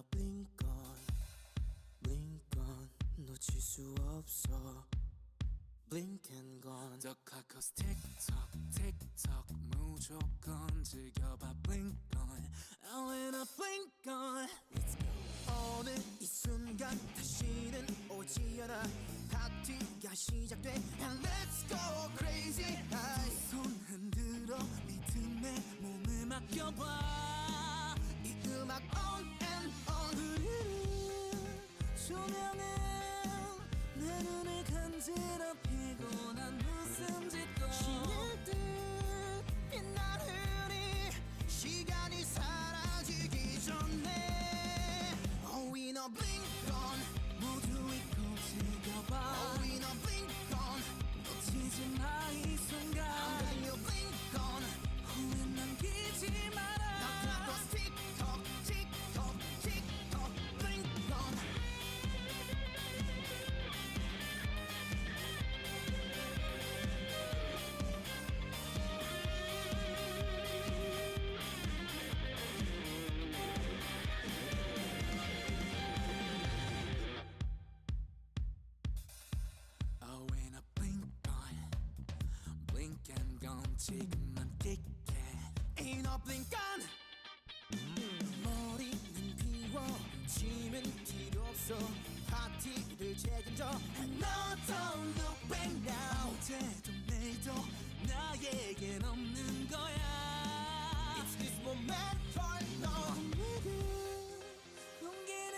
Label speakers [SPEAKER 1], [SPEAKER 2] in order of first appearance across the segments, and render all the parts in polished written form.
[SPEAKER 1] wanna blink on 놓칠 수 없어 blink and gone 더 가까워서 틱톡 무조건 즐겨봐 blink on I wanna blink on Let's go 오늘 이 순간 다시는 오지 않아 파티가 시작돼 And let's go crazy 손 흔들어 리듬에 몸을 맡겨봐 이 음악 on and on 조명은 내 눈을 간지러 피곤한 웃음 짓고 신을 듯 빛나는 이 시간이 사라지기 전에 Oh we know blink on 모두 잊고 즐겨봐 Oh we know blink on 놓치지 마 이 순간 I'm letting you blink on 후회 남기지 마라 나 그렇고 틱톡 blink on Oh when I blink and gone 지금만 뛸게 Ain't no blink on 머리는 비워지면 필요 없어 파티를 책임져 And no don't look back now 어제도 내일도 나에겐 없는 거야 It's this moment for no 용기는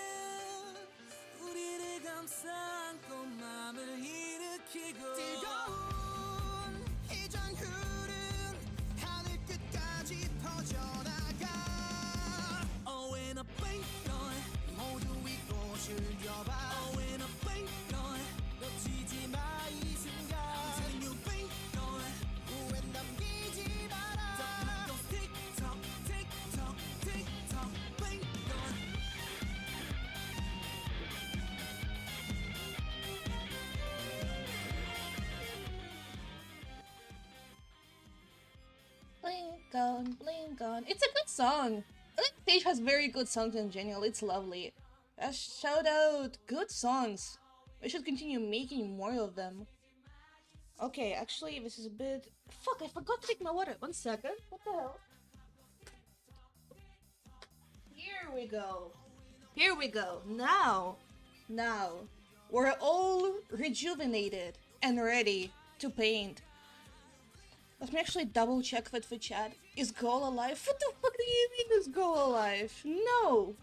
[SPEAKER 1] 우리를 감싸 안고 맘을 일으키고 뜨거운 이 전율은 하늘 끝까지 퍼져나가 Oh when I blink on 모두 잊고 즐겨봐 Oh when I blink on 놓치지 마 이 순간 I'm telling you blink on 후회 남기지 마라 더 틱톡 blink on
[SPEAKER 2] Blink on. It's a good song. That stage has very good songs in general. It's lovely. A shout out. Good songs. We should continue making more of them. Okay, actually, this is a bit... Fuck, I forgot to take my water. 1 second. What the hell? Here we go. Here we go. Now, we're all rejuvenated and ready to paint. Let me actually double check that for chat. Is Goal alive? What the fuck do you mean is Goal alive? No!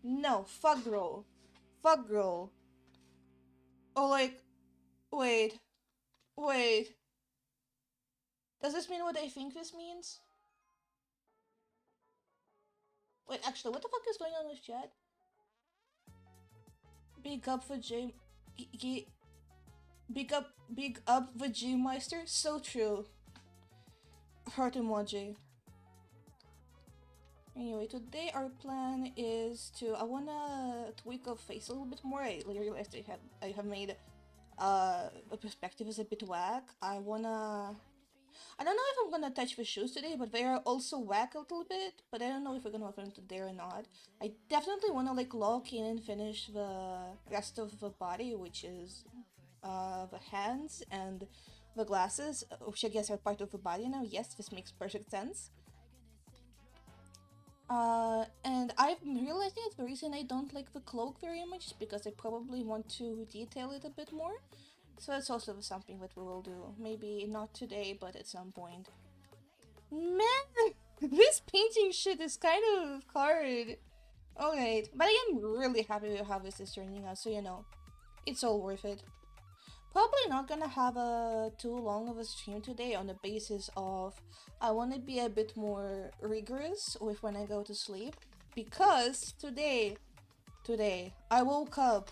[SPEAKER 2] No, fuck girl. Fuck girl. Oh, like, wait. Does this mean what I think this means? Wait, actually, what the fuck is going on with chat? Big up for J... Big up the G-Meister. So true. Heart emoji. Anyway, today our plan is to... I wanna tweak our face a little bit more. I realized I have made the perspective is a bit whack. I don't know if I'm gonna touch the shoes today, but they are also whack a little bit. But I don't know if we're gonna film today or not. I definitely wanna like lock in and finish the rest of the body, which is the hands and the glasses, which I guess are part of the body now. Yes, this makes perfect sense. And I'm realizing that the reason I don't like the cloak very much is because I probably want to detail it a bit more. So that's also something that we will do. Maybe not today, but at some point. Man, this painting shit is kind of hard. Alright, but I am really happy with how this is turning out, so you know, it's all worth it. Probably not gonna have a too long of a stream today on the basis of I want to be a bit more rigorous with when I go to sleep, because today I woke up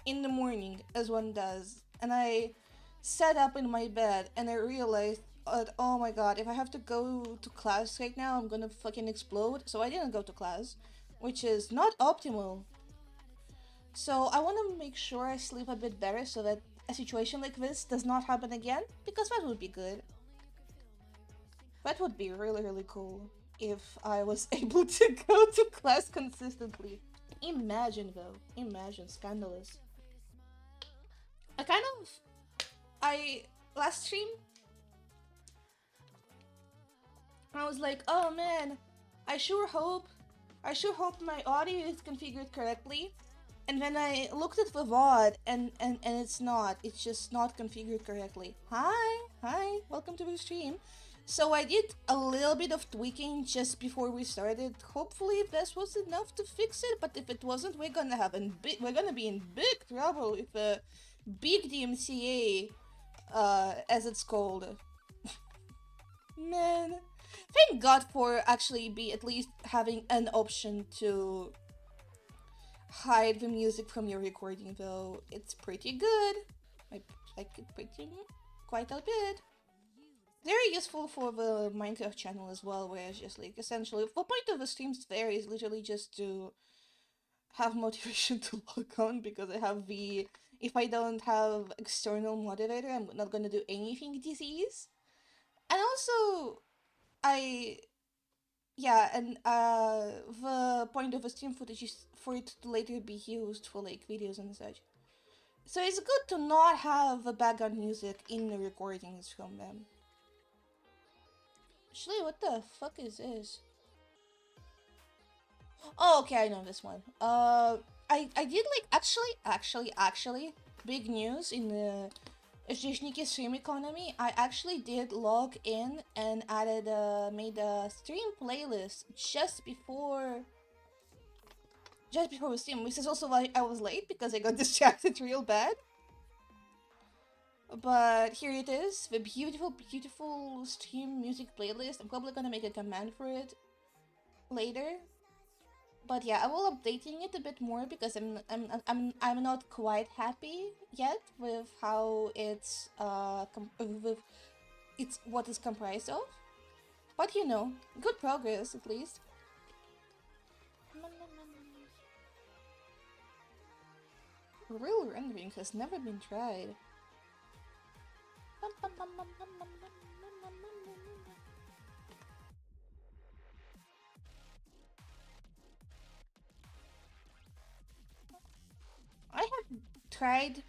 [SPEAKER 2] in the morning as one does, and I sat up in my bed and I realized, oh my god, if I have to go to class right now, I'm gonna fucking explode. So I didn't go to class, which is not optimal. So I want to make sure I sleep a bit better so that a situation like this does not happen again, because that would be good. That would be really, really cool. if I was able to go to class consistently. Imagine though, imagine, scandalous. I kind of, I, last stream, I was like, oh man, I sure hope, I sure hope my audio is configured correctly. And then I looked at the VOD and it's not. It's just not configured correctly. Hi, welcome to the stream. So I did a little bit of tweaking just before we started. Hopefully this was enough to fix it, but if it wasn't, we're gonna be in big trouble with the big DMCA, as it's called. Man, thank God for actually be at least having an option to hide the music from your recording, though. It's pretty good. I like it pretty quite a bit. Very useful for the Minecraft channel as well, where it's just like essentially the point of the streams there is literally just to have motivation to log on, because I have the, if I don't have external motivator, I'm not gonna do anything disease. And also I yeah, and the point of a stream footage is for it to later be used for like videos and such. So it's good to not have the background music in the recordings from them. Actually, what the fuck is this? Oh, okay, I know this one. I did like actually big news in the Zhishniki stream economy. I actually did log in and made a stream playlist just before we stream. This is also why I was late, because I got distracted real bad. But here it is, the beautiful stream music playlist. I'm probably gonna make a command for it later. But yeah, I will updating it a bit more, because I'm not quite happy yet with how with it's what it's comprised of. But you know, good progress at least. Real rendering has never been tried. I have tried.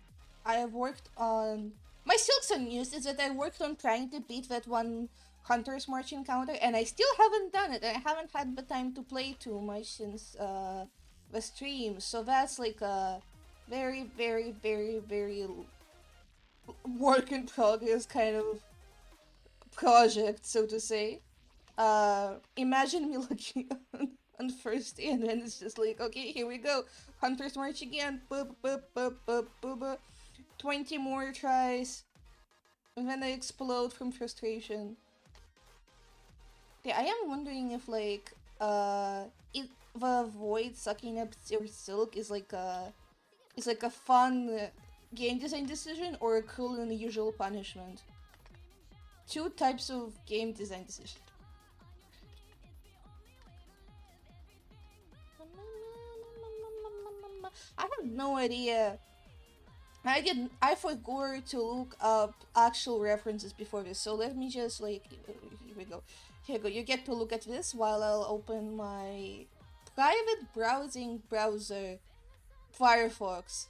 [SPEAKER 2] I have worked on my silks on news is that I worked on trying to beat that one Hunter's March encounter, and I still haven't done it. I haven't had the time to play too much since the stream, so that's like a very work in progress kind of project, so to say. Imagine me looking on first day, and then it's just like, okay, here we go, Hunter's March again, boop boop boop boop boop boop. 20 more tries, and then I explode from frustration. Yeah, I am wondering if like it, the void sucking up your silk is like a fun game design decision, or a cruel and unusual punishment. Two types of game design decision. I have no idea. I forgot to look up actual references before this, so let me just like, here we go. Here we go. You get to look at this while I'll open my private browsing browser, Firefox.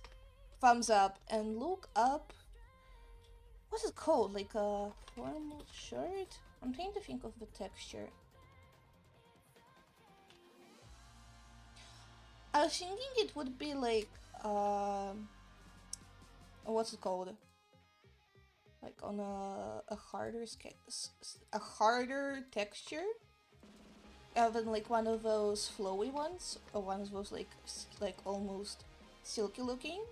[SPEAKER 2] Thumbs up and look up. What's it called? Like a formal shirt? I'm trying to think of the texture. I was thinking it would be like what's it called? Like on a harder texture, than like one of those flowy ones, or one of those like almost silky looking.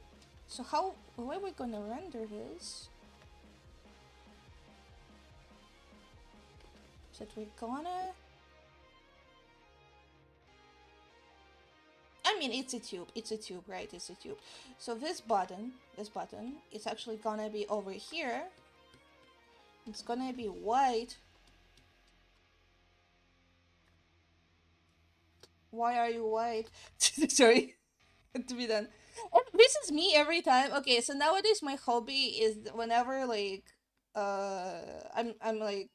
[SPEAKER 2] So how where we gonna render this? So that we're gonna. I mean, it's a tube. It's a tube, right? It's a tube. So this button, it's actually gonna be over here. It's gonna be white. Why are you white? Sorry, to be done. And this is me every time. Okay, so nowadays my hobby is whenever like I'm like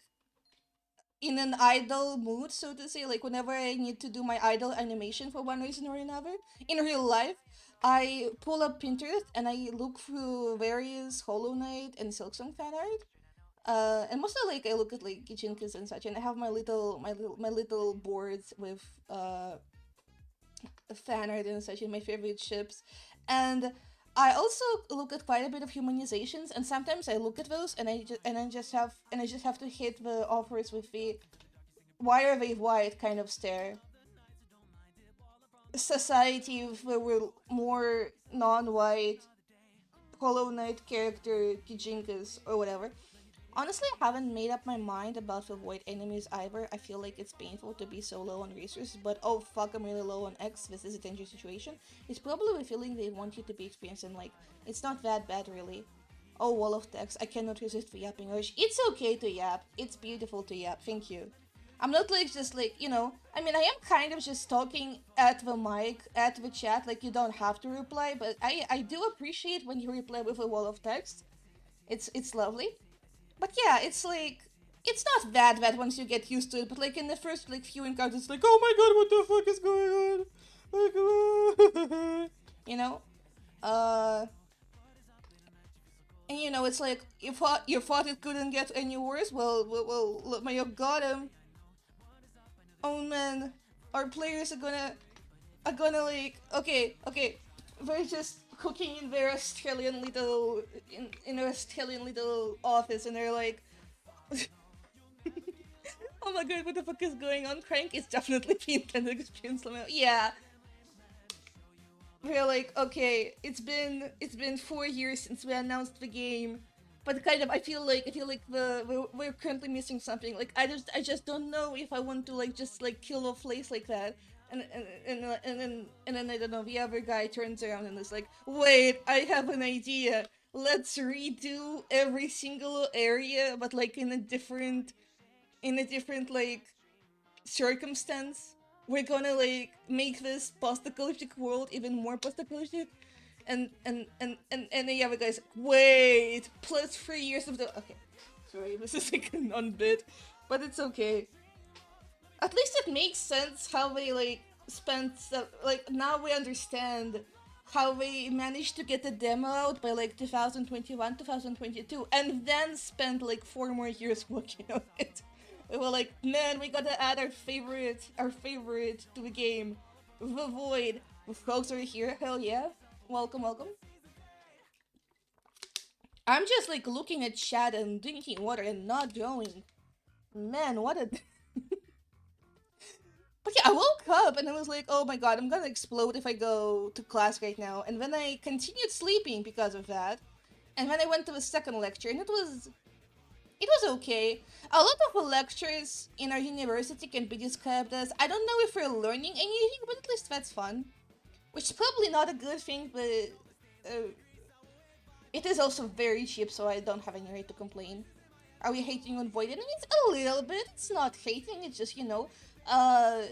[SPEAKER 2] in an idle mood, so to say, like whenever I need to do my idle animation for one reason or another, in real life, I pull up Pinterest and I look through various Hollow Knight and Silksong fan art. And mostly like I look at like Gichinkas and such, and I have my little boards with fan art and such, and my favorite ships, and I also look at quite a bit of humanizations, and sometimes I look at those and I just have to hit the offers with the why are they white kind of stare. Society if there were more non-white Hollow Knight character Kijinkas or whatever. Honestly, I haven't made up my mind about the white enemies either. I feel like it's painful to be so low on resources, but oh fuck, I'm really low on X. This is a dangerous situation. It's probably the feeling they want you to be experiencing. Like, it's not that bad, really. Oh, wall of text. I cannot resist the yapping urge. It's okay to yap. It's beautiful to yap. Thank you. I'm not like just like, I mean, I am kind of just talking at the mic, at the chat, like you don't have to reply, but I do appreciate when you reply with a wall of text. It's lovely. But yeah, it's like it's not that bad once you get used to it. But like in the first like few encounters, it's like, oh my god, what the fuck is going on? Like, you know, uh, and it's like you thought it couldn't get any worse. Well, my got him. Oh man, our players are gonna like okay, they're just cooking in their Australian little in their Australian little office, and they're like, oh my god, what the fuck is going on? Crank is definitely the intended experience. Yeah, we're like, okay, it's been 4 years since we announced the game, but kind of I feel like we're currently missing something. Like I just don't know if I want to like just like kill a place like that. And then I don't know. The other guy turns around and is like, "Wait, I have an idea. Let's redo every single area, but like in a different like circumstance. We're gonna like make this post-apocalyptic world even more post-apocalyptic." And the other guy's like, wait, plus 3 years of the okay. Sorry, this is like a non-bit, but it's okay. At least it makes sense how they like spent like now we understand how they managed to get the demo out by like 2021 2022 and then spend like 4 more years working on it. We were like, man, we gotta add our favorite to the game, the void. The folks are here. Hell yeah, welcome. I'm just like looking at chat and drinking water and not drawing. Man, what a But yeah, I woke up and I was like, oh my god, I'm gonna explode if I go to class right now. And then I continued sleeping because of that. And then I went to the second lecture and it was okay. A lot of the lectures in our university can be described as I don't know if we're learning anything, but at least that's fun. Which is probably not a good thing, but it is also very cheap, so I don't have any right to complain. Are we hating on void enemies? A little bit. It's not hating, it's just,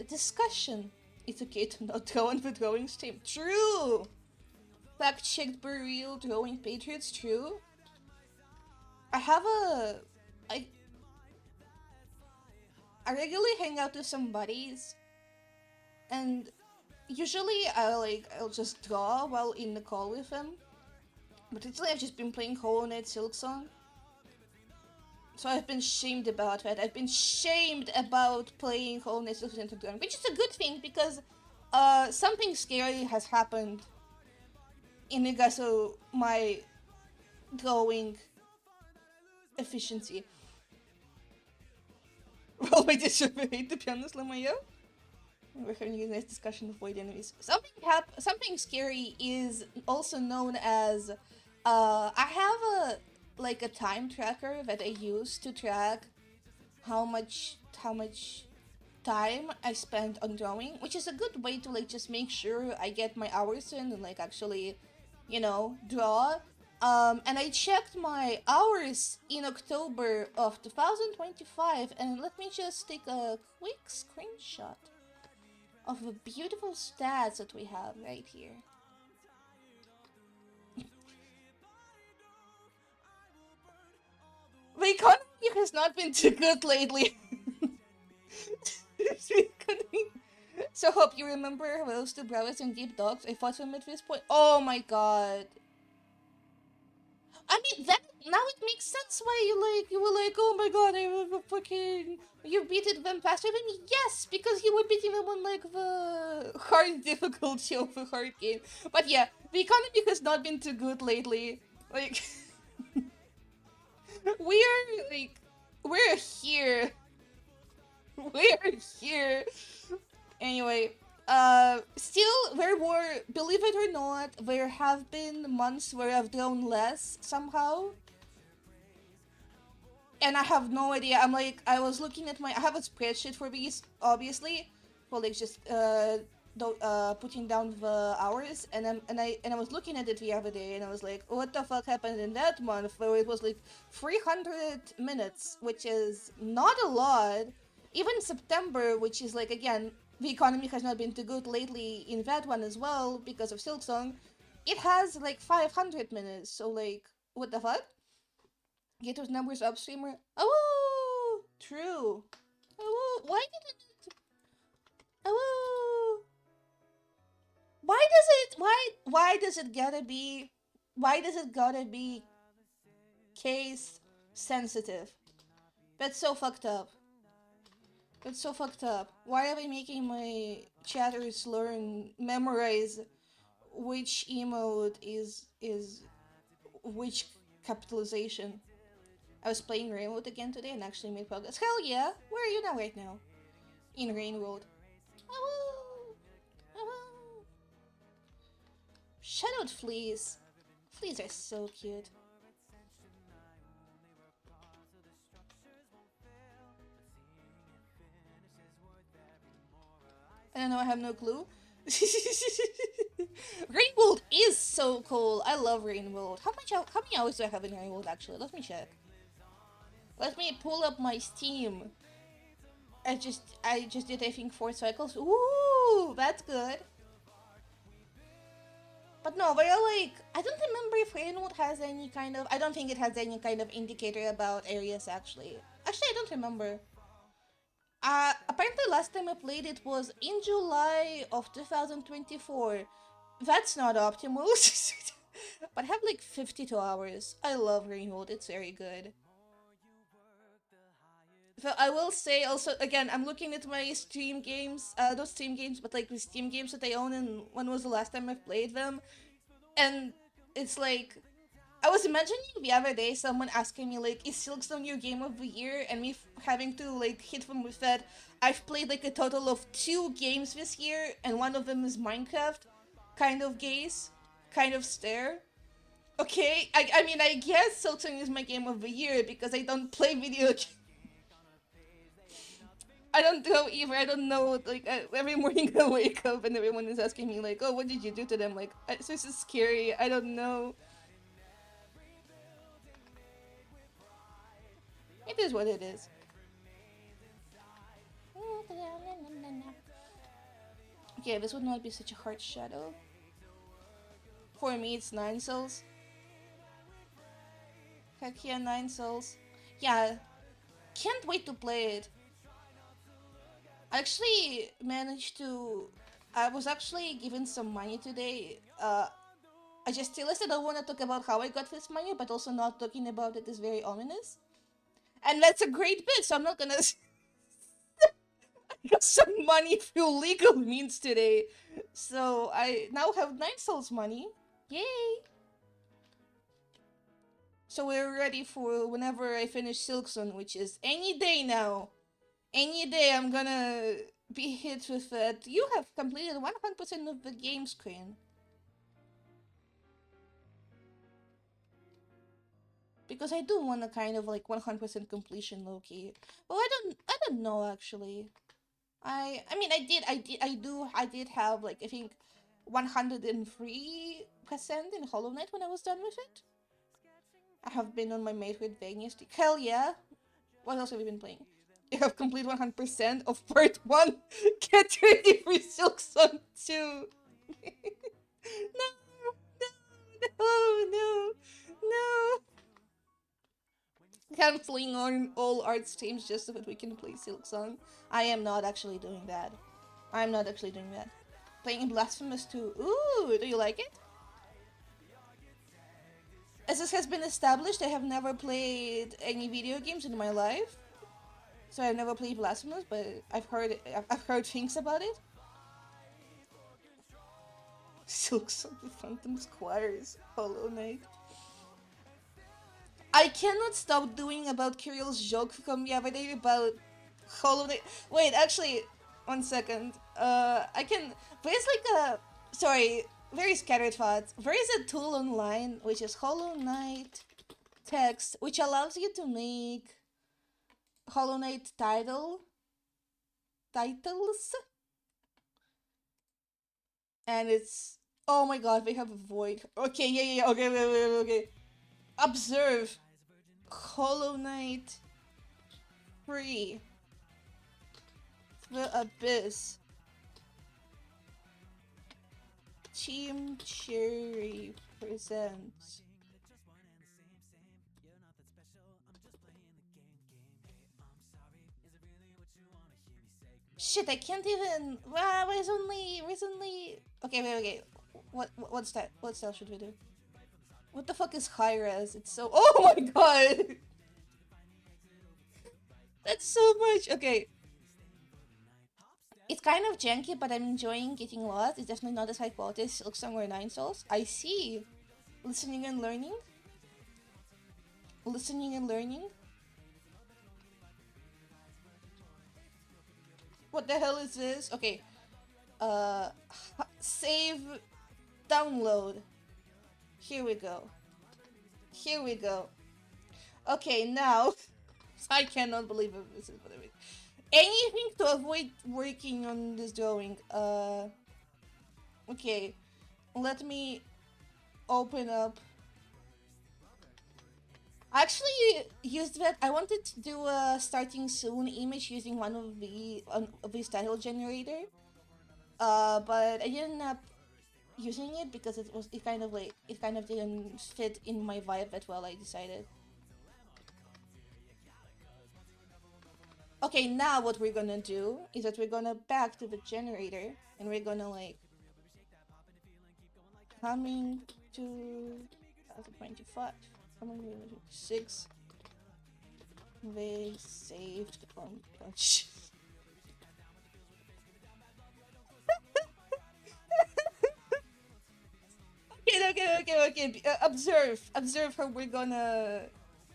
[SPEAKER 2] discussion. It's okay to not draw on the drawing stream. True! Fact checked burial drawing patriots, true. I have a. I. I regularly hang out with some buddies, and usually I'll just draw while in the call with them. But lately I've just been playing Hollow Knight Silksong. So I've been shamed about that. I've been shamed about playing Hollow Knight Silksong, which is a good thing because something scary has happened in regards to my drawing efficiency. Well, I did survey to be honest, Lamayo. We're having a nice discussion of void enemies. Something scary is also known as I have a time tracker that I use to track how much time I spend on drawing, which is a good way to like just make sure I get my hours in and like actually, draw. And I checked my hours in October of 2025, and let me just take a quick screenshot of the beautiful stats that we have right here. The economy has not been too good lately. So hope you remember those two brothers and deep dogs I fought them at this point. Oh my god. I mean that now it makes sense why you were like, oh my god, I was a fucking you beated them faster than me. Yes, because you were beating them on like the hard difficulty of a hard game. But yeah, the economy has not been too good lately. Like like we're here. We're here. Anyway, still there were, believe it or not, there have been months where I've drawn less somehow. And I have no idea. I'm like, I was looking at I have a spreadsheet for these, obviously, for like just putting down the hours, and I was looking at it the other day, and I was like, what the fuck happened in that month where it was like 300 minutes, which is not a lot. Even September, which is like, again, the economy has not been too good lately in that one as well because of Silksong. It has like 500 minutes, so like, what the fuck? Get those numbers up, streamer. Oh, true. Oh, why did it? Oh, why does it? Why does it gotta be? Why does it gotta be case sensitive? That's so fucked up. That's so fucked up. Why are they making my chatters memorize which emote is which capitalization? I was playing Rain World again today and actually made progress. Hell yeah! Where are you now right now? In Rain World. Oh, oh. Shadowed fleas. Fleas are so cute. I don't know, I have no clue. Rainworld is so cool. I love Rainworld. How many hours do I have in Rainworld actually? Let me check. Let me pull up my Steam. I just did I think 4 cycles. Ooh, that's good. But no, but I don't remember if Rainwood has any kind of. I don't think it has any kind of indicator about areas actually. Actually, I don't remember. Apparently last time I played it was in July of 2024. That's not optimal. But I have like 52 hours. I love Rainwood, it's very good. So I will say also, again, I'm looking at my Steam games, those Steam games, but like the Steam games that I own and when was the last time I've played them. And it's like, I was imagining the other day someone asking me like, is Silkstone your game of the year? And me having to like hit them with that. I've played like a total of 2 games this year, and one of them is Minecraft. Kind of gaze, kind of stare. Okay, I mean, I guess Silkstone is my game of the year because I don't play video games. I don't know either. I don't know. Like every morning I wake up and everyone is asking me like, "Oh, what did you do to them?" Like, this is scary. I don't know. It is what it is. Okay, this would not be such a hard shadow. For me, it's 9 souls. Heck yeah, 9 souls. Yeah, can't wait to play it. I actually managed to. I was actually given some money today. I just realized I don't want to talk about how I got this money, but also not talking about it is very ominous. And that's a great bit, so I'm not gonna. I got some money through legal means today. So I now have 9 souls money. Yay! So we're ready for whenever I finish Silkson, which is any day now. Any day I'm gonna be hit with that. You have completed 100% of the game screen. Because I do want a kind of like 100% completion low-key. But I don't know actually. I mean I did have like I think 103% in Hollow Knight when I was done with it. I have been on my Metroidvania streak. Hell yeah! What else have you been playing? You have complete 100% of part 1. Get ready for Silksong 2. No, no, no, no, no. Canceling on all art streams just so that we can play Silk Song. I am not actually doing that. I'm not actually doing that. Playing Blasphemous 2. Ooh, do you like it? As this has been established, I have never played any video games in my life. So I've never played Blasphemous, but I've heard things about it. Silks of the Phantom Squires, Hollow Knight. I cannot stop doing about Kirill's joke from the other day about Hollow Knight. Wait, actually, 1 second. I can. There's like a. Sorry, very scattered thoughts. There is a tool online which is Hollow Knight text, which allows you to make Hollow Knight titles, and it's, oh my god, they have a void. Okay, yeah, okay. Observe Hollow Knight 3 The Abyss. Team Cherry presents. Shit, I can't even. Wow, there's only. Okay. What style? What style should we do? What the fuck is high res? It's so. Oh my god! That's so much. Okay. It's kind of janky, but I'm enjoying getting lost. It's definitely not as high quality as Silksong or Nine Souls. I see. Listening and learning. Listening and learning. What the hell is this? Okay. Save. Download. Here we go. Here we go. Okay, now. I cannot believe it. This is what I mean. Anything to avoid working on this drawing. Okay. Let me open up. I actually used that. I wanted to do a starting soon image using one of the title generator. But I didn't end up using it because it kind of didn't fit in my vibe that well, I decided. Okay, now what we're gonna do is that we're gonna back to the generator and we're gonna like coming to 2025, coming to 2026. They saved on punch. Okay. Observe how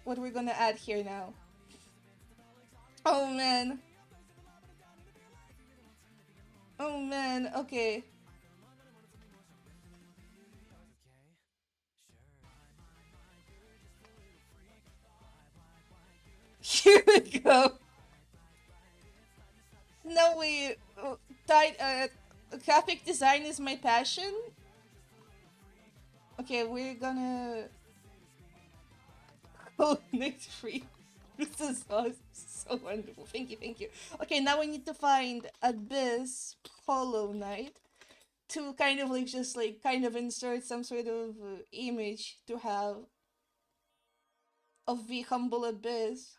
[SPEAKER 2] what we're gonna add here now. Oh man. Oh man. Okay. Here we go. Now graphic design is my passion. Okay, we're gonna Nick free. This is so wonderful. Thank you. Okay, now we need to find Abyss Hollow Knight to kind of like just like kind of insert some sort of image to have of the humble abyss.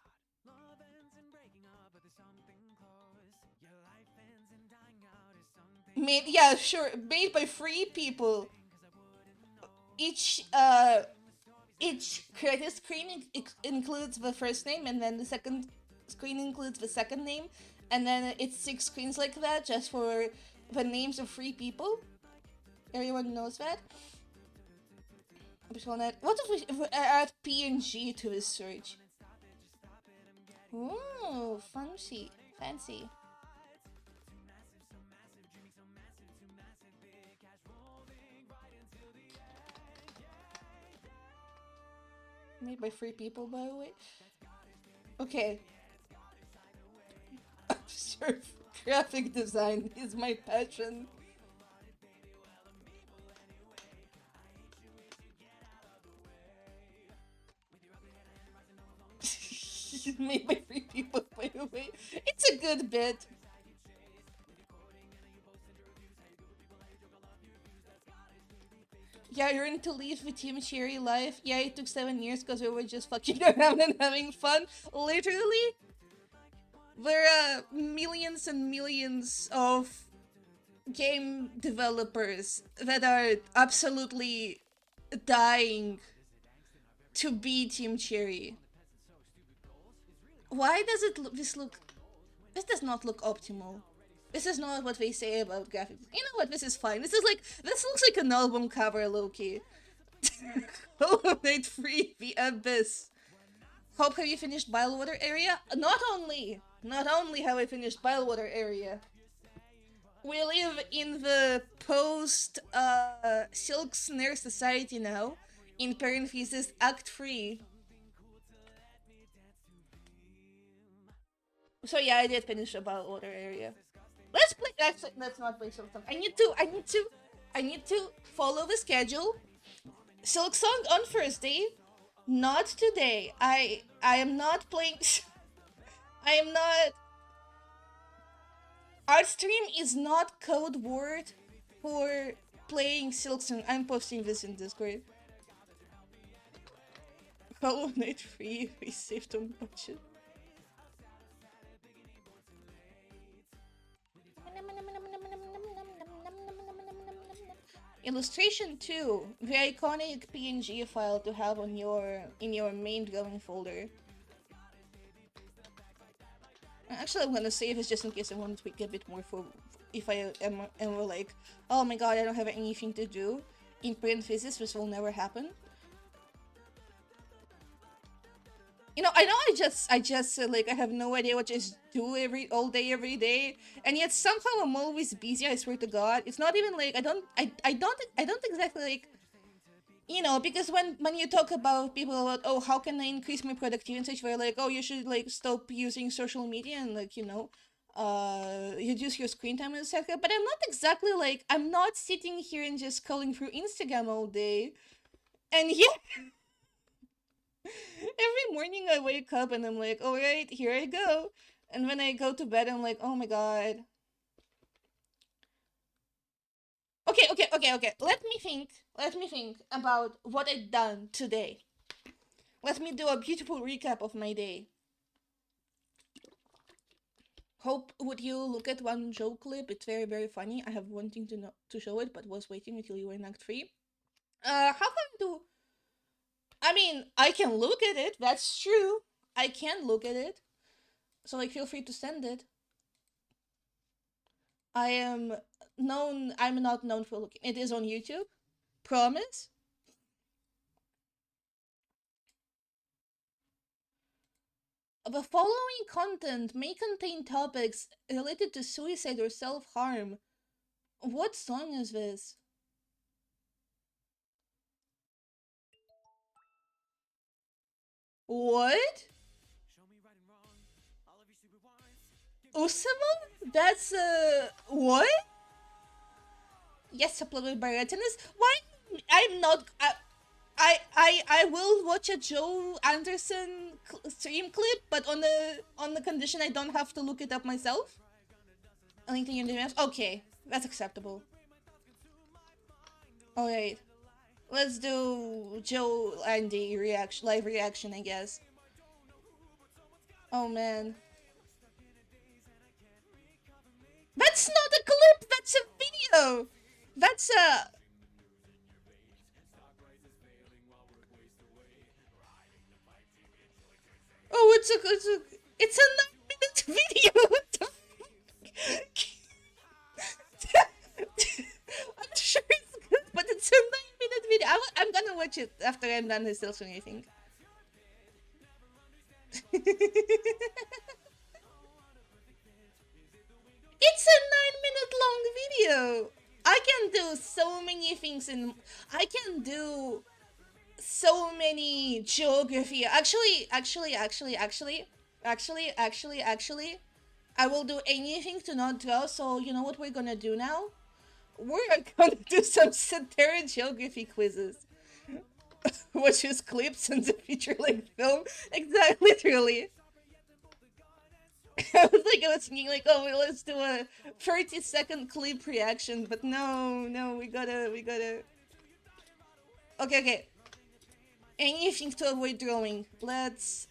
[SPEAKER 2] Made, yeah, sure, made by free people. Each credit screen includes the first name, and then the second screen includes the second name, and then it's 6 screens like that just for the names of free people. Everyone knows that. What if we add PNG to this search? Ooh, fancy. Made by free people, by the way. Okay. Sure, graphic design is my passion. Made by free people, by the way. It's a good bit. Yeah, you're in to leave the Team Cherry life. Yeah, it took 7 years because we were just fucking around and having fun. Literally, there are millions and millions of game developers that are absolutely dying to be Team Cherry. Why does it look, this look... This does not look optimal. This is not what they say about graphics. You know what? This is fine. This looks like an album cover, Loki. Hollow Knight 3, The Abyss. Hope have you finished Bilewater area? Not only have I finished Bilewater area, we live in the post Silk Snare society now. In parentheses, Act 3. So yeah, I did finish the Bilewater area. Let's play. Actually, let's not play Silk Song. I need to follow the schedule. Silk Song on Thursday. Not today. I am not playing. I am not. Artstream is not code word for playing Silksong. I'm posting this in Discord. Hollow Knight 3, we saved on budget. Illustration 2, the iconic PNG file to have on in your main drawing folder. Actually, I'm gonna save this just in case I want to tweak a bit more for if I am like, oh my god, I don't have anything to do. In parentheses, this will never happen. You know, I know I just like I have no idea what to just do all day every day, and yet somehow I'm always busy. I swear to God, it's not even like I don't exactly like, you know, because when you talk about people about, oh, how can I increase my productivity and such, they're like, oh, you should like stop using social media and like, you know, reduce your screen time and etc. But I'm not exactly like, I'm not sitting here and just scrolling through Instagram all day, and yeah. Every morning I wake up and I'm like, alright, here I go. And when I go to bed, I'm like, oh my god. Okay. Let me think about what I've done today. Let me do a beautiful recap of my day. Hope would you look at one joke clip? It's very, very funny. I have wanting to show it, but was waiting until you were in Act 3. How can I do... I mean, I can look at it, that's true. I can look at it. So like, feel free to send it. I'm not known for looking. It is on YouTube. Promise. The following content may contain topics related to suicide or self-harm. What song is this? What? Usama? That's what? Yes, uploaded by Retinas. Why? I'm not. I will watch a Joe Anderson stream clip, but on the condition I don't have to look it up myself. A link to your DMs. Okay, that's acceptable. Alright. Let's do Joe Andy live reaction, I guess. Oh man. That's not a clip, that's a video! That's a... Oh, it's a 9-minute video! What the I'm sure it's good, but it's a 9-minute video. I'm gonna watch it after I'm done with Silksong, I think. It's a 9-minute long video! I can do so many things I can do so many geography. Actually, I will do anything to not draw, so you know what we're gonna do now? We're gonna do some Cetera geography quizzes. Watch his clips and the feature-length film. Exactly, literally. I was thinking like, oh, let's do a 30-second clip reaction, but no, we gotta... Okay, okay. Anything to avoid drawing. Let's,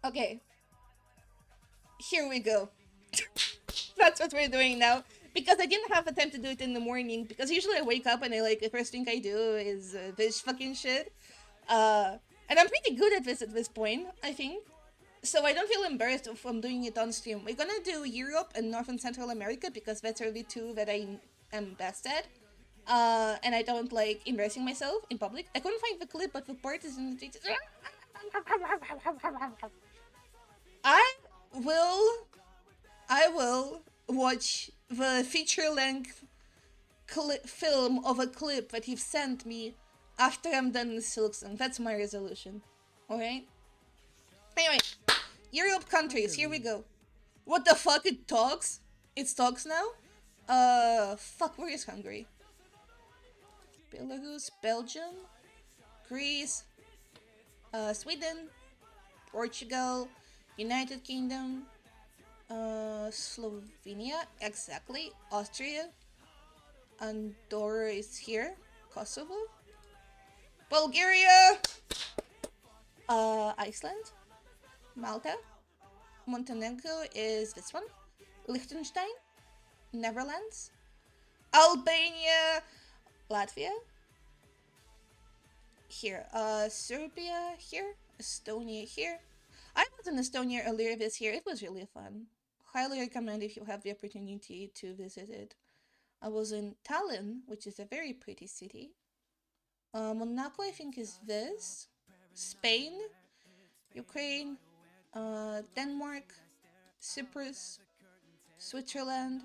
[SPEAKER 2] okay. Here we go. That's what we're doing now. Because I didn't have the time to do it in the morning. Because usually I wake up and I like, the first thing I do is this fucking shit. And I'm pretty good at this point, I think. So I don't feel embarrassed from doing it on stream. We're gonna do Europe and North and Central America because that's really two that I am best at. And I don't like embarrassing myself in public. I couldn't find the clip, but the part is in the. I will, I will watch the feature-length film of a clip that you've sent me after I'm done with Silksong. That's my resolution. Alright? Anyway, Europe countries, here we go. What the fuck, it talks? It talks now? Fuck, where is Hungary? Belarus, Belgium, Greece, Sweden, Portugal, United Kingdom, Slovenia, exactly, Austria, Andorra is here, Kosovo, Bulgaria, Iceland, Malta, Montenegro is this one, Liechtenstein, Netherlands, Albania, Latvia, here, Serbia here, Estonia here. I was in Estonia earlier this year. It was really fun. Highly recommend if you have the opportunity to visit it. I was in Tallinn, which is a very pretty city. Monaco, I think, is this. Spain, Ukraine, Denmark, Cyprus, Switzerland,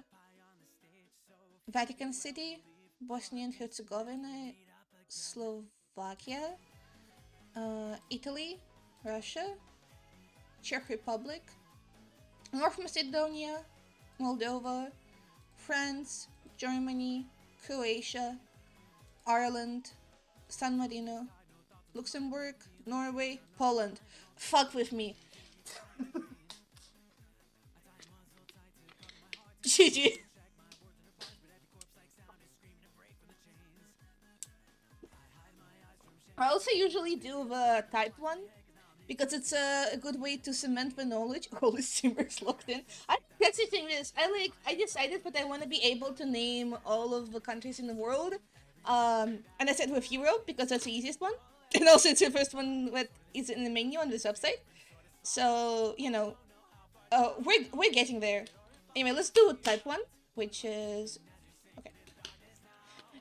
[SPEAKER 2] Vatican City, Bosnia and Herzegovina, Slovakia, Italy, Russia, Czech Republic, North Macedonia, Moldova, France, Germany, Croatia, Ireland, San Marino, Luxembourg, Norway, Poland. Fuck with me. GG. I also usually do the type one because it's a good way to cement the knowledge. Holy streamers locked in. That's the thing is, I decided that I want to be able to name all of the countries in the world. And I said with Europe because that's the easiest one, and also it's the first one that is in the menu on this website. So you know, we're getting there. Anyway, let's do type one, which is okay.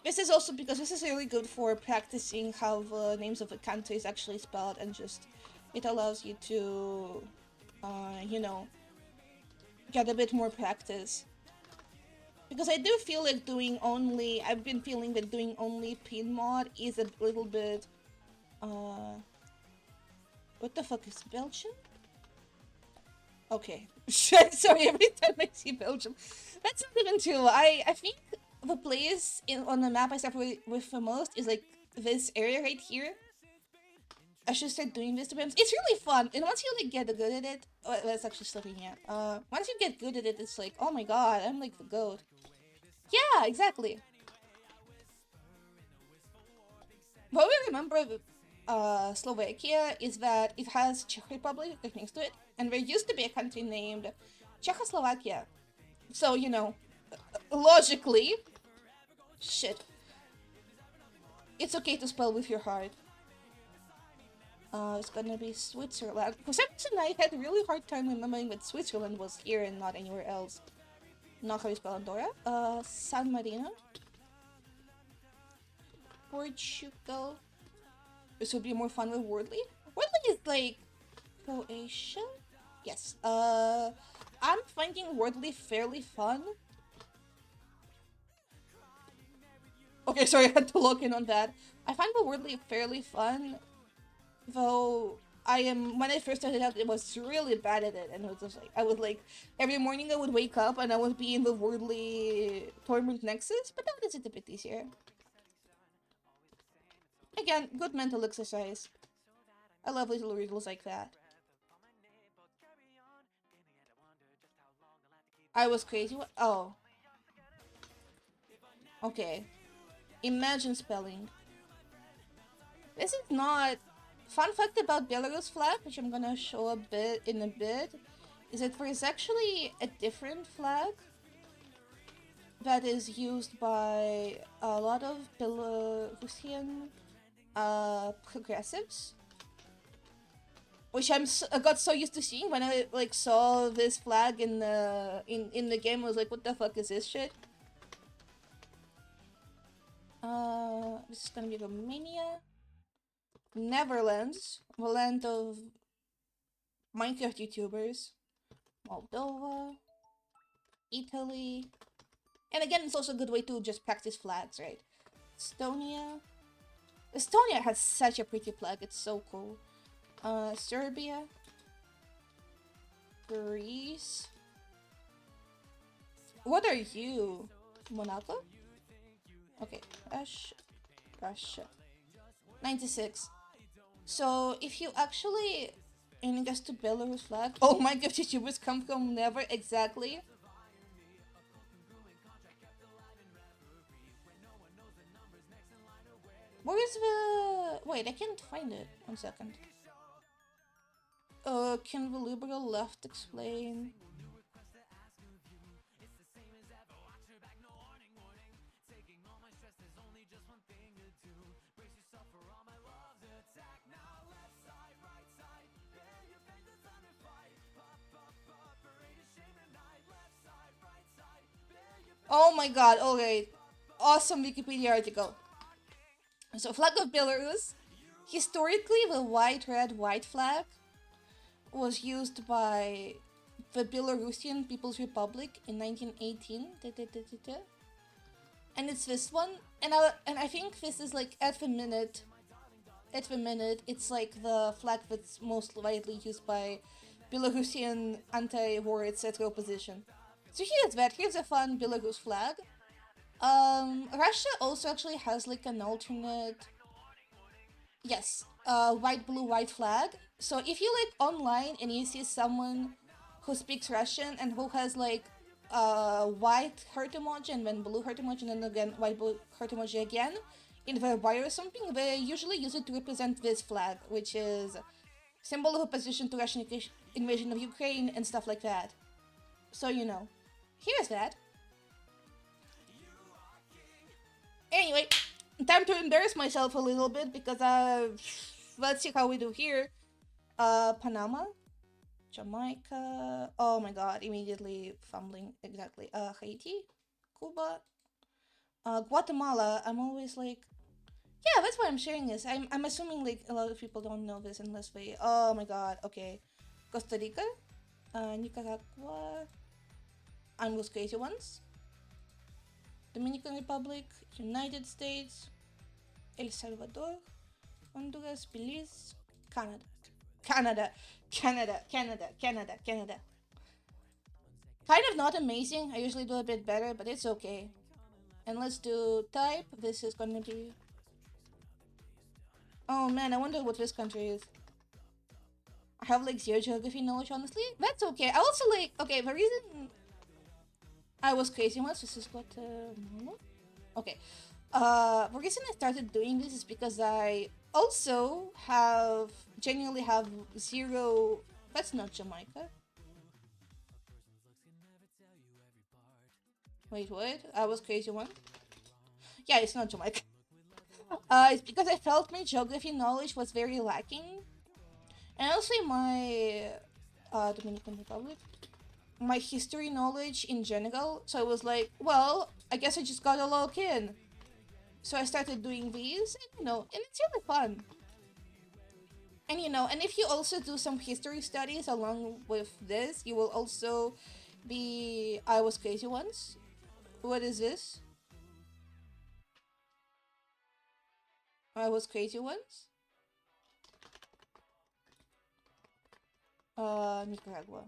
[SPEAKER 2] This is also because this is really good for practicing how the names of the countries actually spelled, and just it allows you to, you know, get a bit more practice. Because I do feel like I've been feeling that doing only pin mod is a little bit, what the fuck is Belgium? Okay. Sorry, every time I see Belgium. That's not even true. I think the place on the map I start with the most is like this area right here. I should start doing this to them. It's really fun, and once you like get good at it, that's actually Slovenia. Once you get good at it, it's like, oh my god, I'm like the goat. Yeah, exactly. What we remember of Slovakia is that it has Czech Republic like next to it, and there used to be a country named Czechoslovakia. So you know, logically, shit, it's okay to spell with your heart. It's gonna be Switzerland. For some reason, I had a really hard time remembering that Switzerland was here and not anywhere else. Not how you spell Andorra. San Marino. Portugal. This would be more fun with Wordly. Wordly is like Croatia? Yes. I'm finding Wordly fairly fun. Okay, sorry, I had to log in on that. I find the Wordly fairly fun, though when I first started out, it was really bad at it, and it was just like, I would like, every morning I would wake up and I would be in the Wordly Torment Nexus, but now it's a bit easier. Again, good mental exercise. I love little riddles like that. I was crazy. Oh. Okay. Imagine spelling. This is not... Fun fact about Belarus flag, which I'm gonna show a bit in a bit, is that there is actually a different flag that is used by a lot of Belarusian progressives, which I got so used to seeing when I like saw this flag in the game. I was like, what the fuck is this shit? This is gonna be Romania, Netherlands, the land of Minecraft YouTubers, Moldova, Italy, and again, it's also a good way to just practice flags, right? Estonia. Estonia has such a pretty flag, it's so cool. Serbia. Greece. What are you? Monaco? Okay, Russia. 96. So, if you actually, in regards to Belarus flag, oh my god, YouTubers come from never exactly. Where is the... Wait, I can't find it. 1 second. Can the liberal left explain? Oh my god, okay. Awesome Wikipedia article. So, flag of Belarus. Historically, the white flag was used by the Belarusian People's Republic in 1918. And it's this one. And I think this is like at the minute, it's like the flag that's most widely used by Belarusian anti-war etc. opposition. So here's that. Here's a fun Belarus flag. Russia also actually has like an alternate. Yes, white, blue, white flag. So if you like online and you see someone who speaks Russian and who has like white heart emoji and then blue heart emoji and then again white, blue heart emoji again in their bio or something, they usually use it to represent this flag, which is symbol of opposition to Russian invasion of Ukraine and stuff like that. So you know, here's that. Anyway, time to embarrass myself a little bit because let's see how we do here. Panama, Jamaica. Oh my god, immediately fumbling exactly. Haiti, Cuba, Guatemala. I'm always like, yeah, that's why I'm sharing this. I'm assuming like a lot of people don't know this unless they. Oh my god. Okay, Costa Rica, Nicaragua. I'm those crazy ones. Dominican Republic, United States, El Salvador, Honduras, Belize, Canada. Canada. Kind of not amazing. I usually do a bit better, but it's okay. And let's do type. This is gonna be... Oh man, I wonder what this country is. I have like zero geography knowledge, honestly. That's okay. I also like... Okay, the reason I was crazy once, this is Guatemala. Okay. The reason I started doing this is because I also genuinely have zero... That's not Jamaica. Wait, what? I was crazy one? Yeah, it's not Jamaica. It's because I felt my geography knowledge was very lacking. And also my Dominican Republic. My history knowledge in general. So I was like, well, I guess I just gotta log in. So I started doing these, and and it's really fun. And and if you also do some history studies along with this, you will also be... I was crazy once. What is this? I was crazy once. Nicaragua.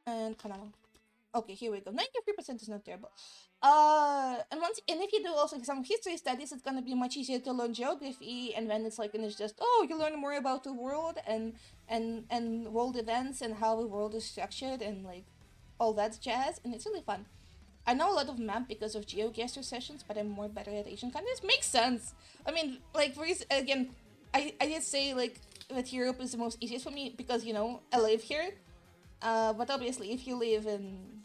[SPEAKER 2] And Panama. Okay, here we go. 93% is not terrible. And if you do also some history studies, it's gonna be much easier to learn geography, and then it's just you learn more about the world and world events and how the world is structured and like all that jazz, and it's really fun. I know a lot of map because of GeoGuessr sessions, but I'm more better at Asian countries. Makes sense. I mean, like, again, I did say, like, that Europe is the most easiest for me because, I live here. But obviously, if you live in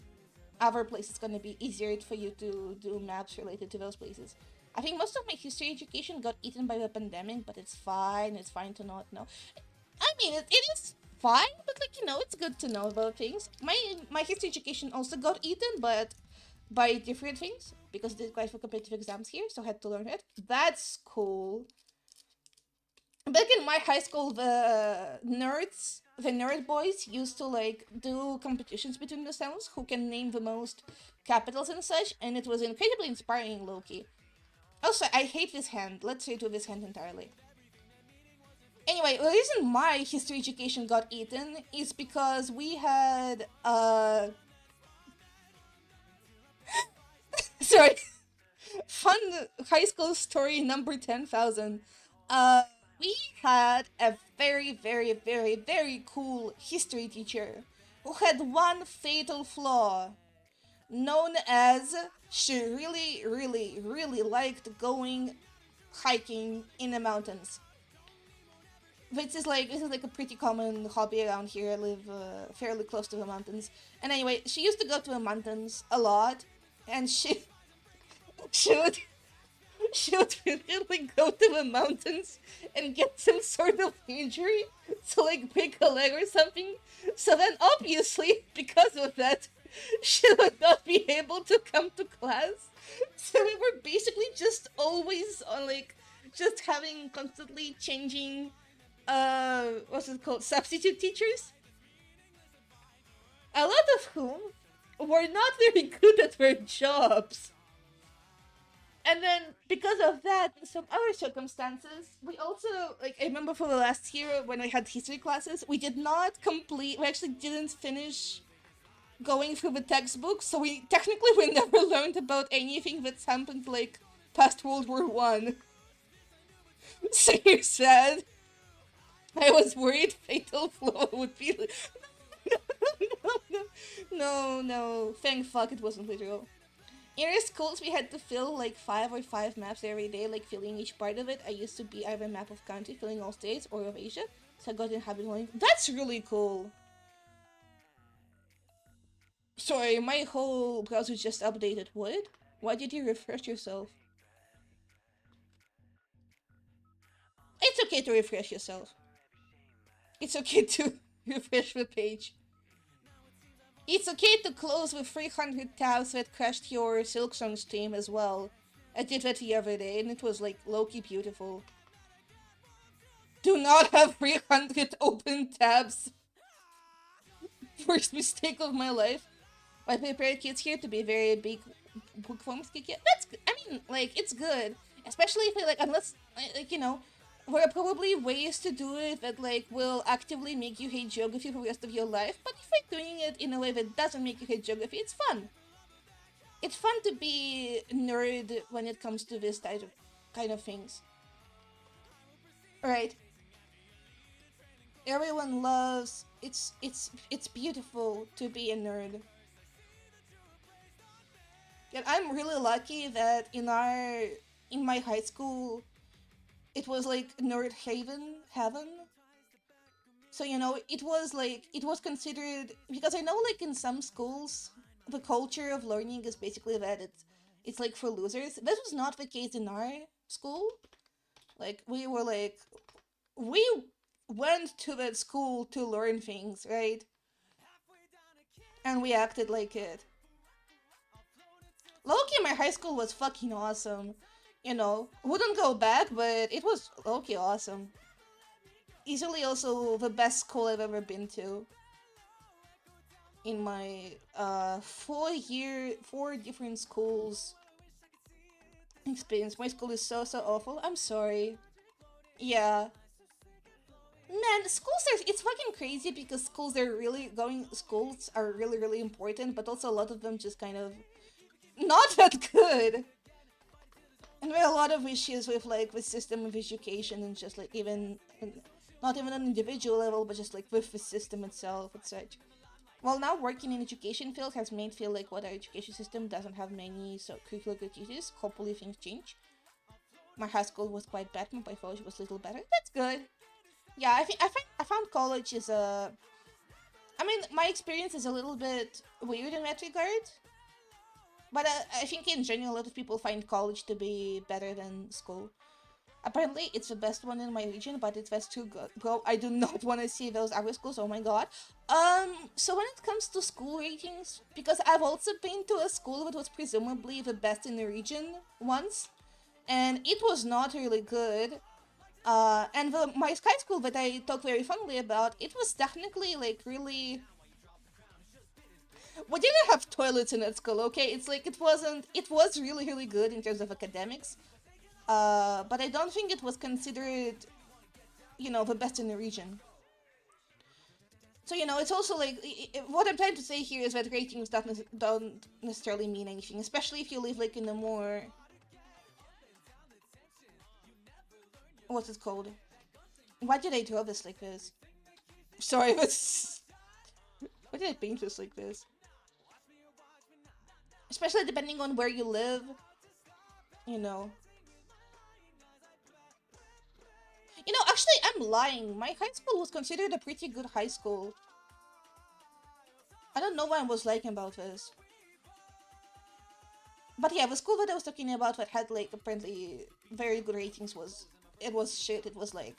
[SPEAKER 2] other places, it's going to be easier for you to do maps related to those places. I think most of my history education got eaten by the pandemic, but it's fine. It's fine to not know. I mean, it is fine, but like it's good to know about things. My history education also got eaten, but by different things because I did quite for competitive exams here, so I had to learn it. That's cool. Back in my high school, the nerd boys used to like do competitions between themselves who can name the most capitals and such, and it was incredibly inspiring, Loki. Also, I hate this hand. Let's say to this hand entirely. Anyway, the reason my history education got eaten is because we had sorry, fun high school story number 10,000. Uh, we had a very, very, very, very cool history teacher who had one fatal flaw, known as she really, really, really liked going hiking in the mountains. This is like a pretty common hobby around here. I live fairly close to the mountains, and anyway, she used to go to the mountains a lot, and she would she would really go to the mountains and get some sort of injury, so like break a leg or something. So then, obviously, because of that, she would not be able to come to class. So we were basically just always on like just having constantly changing what's it called, substitute teachers, a lot of whom were not very good at their jobs. And then because of that and some other circumstances, we also, like, I remember for the last year when we had history classes, we actually didn't finish going through the textbooks, so we never learned about anything that's happened like past World War I. So you're sad. I was worried Fatal Flaw would be like, no. Thank fuck it wasn't literal. In our schools, we had to fill like five maps every day, like filling each part of it. I used to be either a map of country, filling all states, or of Asia. So I got in habit going. That's really cool. Sorry, my whole browser just updated. What? Why did you refresh yourself? It's okay to refresh yourself. It's okay to refresh the page. It's okay to close with 300 tabs that crashed your Silksong stream as well. I did that the other day and it was like low-key beautiful. Do not have 300 open tabs. Worst mistake of my life. I prepared kids here to be very big bookworms. Yeah, that's good. I mean, like, it's good. Especially if, unless, there are probably ways to do it that, like, will actively make you hate geography for the rest of your life. But if you're doing it in a way that doesn't make you hate geography, it's fun. It's fun to be nerd when it comes to this kind of things. Right. Everyone loves it's beautiful to be a nerd. And I'm really lucky that in my high school it was like nerd heaven. So it was considered, because I know like in some schools the culture of learning is basically that it's like for losers. This was not the case in our school. Like we went to that school to learn things, right? And we acted like it. Loki in my high school was fucking awesome. Wouldn't go back, but it was Loki awesome. Easily also the best school I've ever been to. In my 4 different schools experience. My school is so awful. I'm sorry. Yeah. Man, it's fucking crazy because schools are really, really important, but also a lot of them just kind of not that good. And there are a lot of issues with like the system of education and just like not even on an individual level, but just like with the system itself and such. Well, now working in education field has made feel like what our education system doesn't have many so curricular activities. Hopefully things change. My high school was quite bad. My college was a little better. That's good. Yeah, I found college is a. I mean, my experience is a little bit weird in that regard. But I think in general, a lot of people find college to be better than school. Apparently, it's the best one in my region, but it's best to go. I do not want to see those other schools. Oh my god. So when it comes to school ratings, because I've also been to a school that was presumably the best in the region once, and it was not really good. And my high school that I talk very fondly about, it was technically like really. We didn't have toilets in that school, okay? It's like it wasn't. It was really really good in terms of academics, but I don't think it was considered, the best in the region. So it's also like what I'm trying to say here is that ratings don't necessarily mean anything, especially if you live like in a more what's it called? Why did I draw this like this? Sorry, but why did I paint this like this? Especially depending on where you live, you know. Actually, I'm lying. My high school was considered a pretty good high school. I don't know what I was like about this. But yeah, the school that I was talking about that had like apparently very good ratings was shit. It was like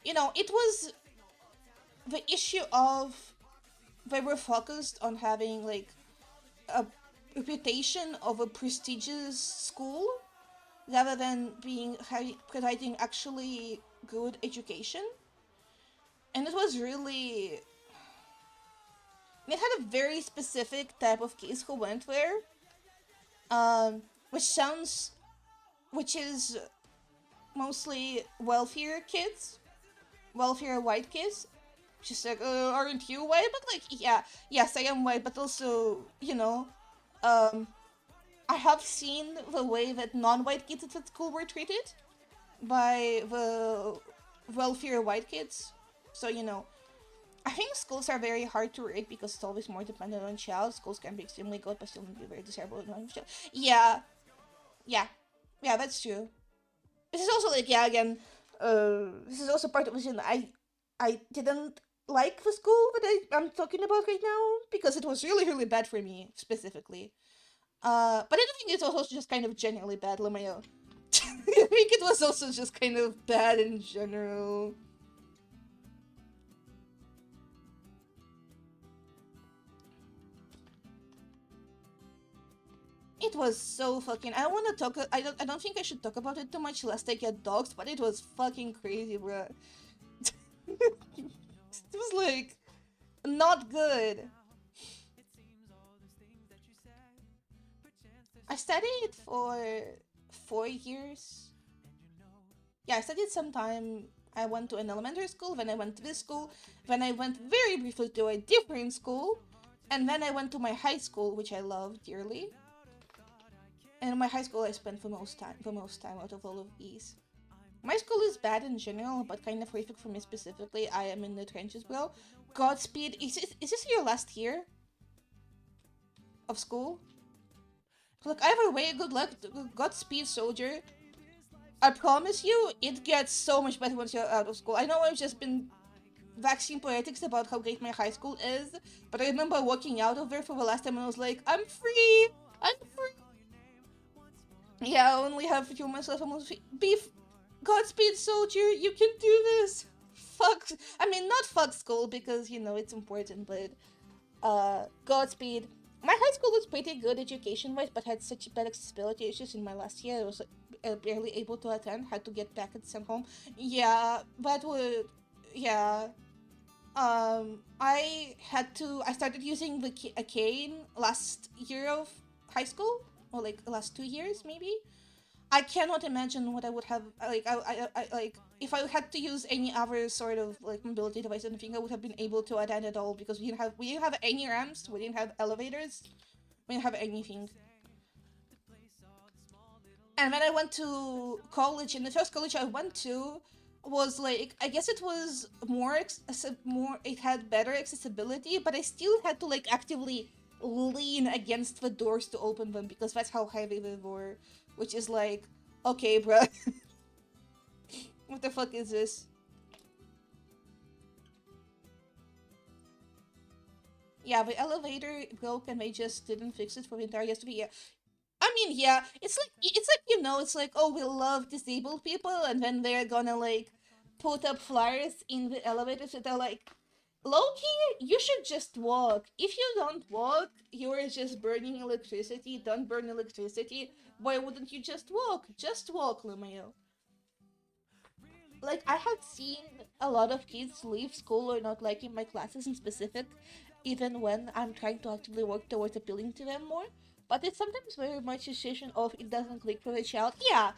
[SPEAKER 2] it was the issue of they were focused on having like a reputation of a prestigious school rather than providing actually good education. And it was really it had a very specific type of kids who went there, which sounds which is mostly wealthier kids, wealthier white kids. She's like, aren't you white? But like, yeah, yes, I am white, but also, um, I have seen the way that non-white kids at school were treated by the wealthier white kids. So, I think schools are very hard to rate because it's always more dependent on child. Schools can be extremely good, but still be very desirable. Yeah, yeah, yeah, that's true. This is also like, yeah, again, this is also part of the reason I didn't like the school that I'm talking about right now because it was really really bad for me specifically. But I don't think it's also just kind of generally bad, Lamayo. I think it was also just kind of bad in general. It was so fucking. I don't want to talk. I don't think I should talk about it too much lest I get doxxed. But it was fucking crazy, bro. It was like not good. I studied for 4 years. Yeah, I studied sometime. I went to an elementary school, then I went to this school, then I went very briefly to a different school, and then I went to my high school, which I love dearly. And in my high school, I spent the most time out of all of these. My school is bad in general, but kind of horrific for me specifically. I am in the trenches, bro. Godspeed. Is this your last year of school? Look, either way, good luck. Godspeed, soldier. I promise you, it gets so much better once you're out of school. I know I've just been vaccine poetics about how great my high school is, but I remember walking out of there for the last time and I was like, I'm free! I'm free! Yeah, I only have a few months left. Almost beef. Godspeed, soldier. You can do this. Fuck. I mean, not fuck school because it's important, but Godspeed. My high school was pretty good education-wise, but had such bad accessibility issues in my last year. I was barely able to attend. Had to get packets sent home. Yeah, that would. Yeah. I started using a cane last year of high school, or like the last 2 years maybe. I cannot imagine what I would have like. I like if I had to use any other sort of like mobility device. I don't think I would have been able to attend at all because we didn't have any ramps. We didn't have elevators. We didn't have anything. And then I went to college, and the first college I went to was like, I guess it was more, it had better accessibility, but I still had to like actively lean against the doors to open them because that's how heavy they were, which is like, okay, bruh, what the fuck is this? Yeah, the elevator broke and they just didn't fix it for the entire yesterday. Yeah, I mean, yeah, it's like it's like, oh, we love disabled people, and then they're gonna like put up flyers in the elevators that are like, Loki, you should just walk. If you don't walk, you're just burning electricity. Don't burn electricity. Why wouldn't you just walk? Just walk, Lumayo. Like, I have seen a lot of kids leave school or not liking my classes in specific, even when I'm trying to actively work towards appealing to them more. But it's sometimes very much a situation of it doesn't click for the child. Yeah,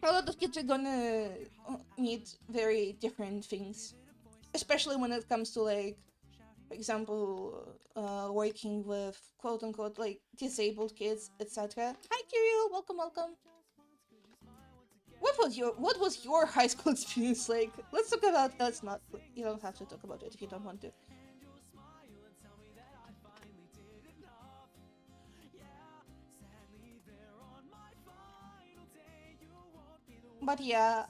[SPEAKER 2] a lot of kids are gonna need very different things, especially when it comes to like, for example, working with quote unquote like disabled kids, etc. Hi, Kirill. Welcome, welcome. What was your high school experience like? Let's talk about. Let's not. You don't have to talk about it if you don't want to. But yeah,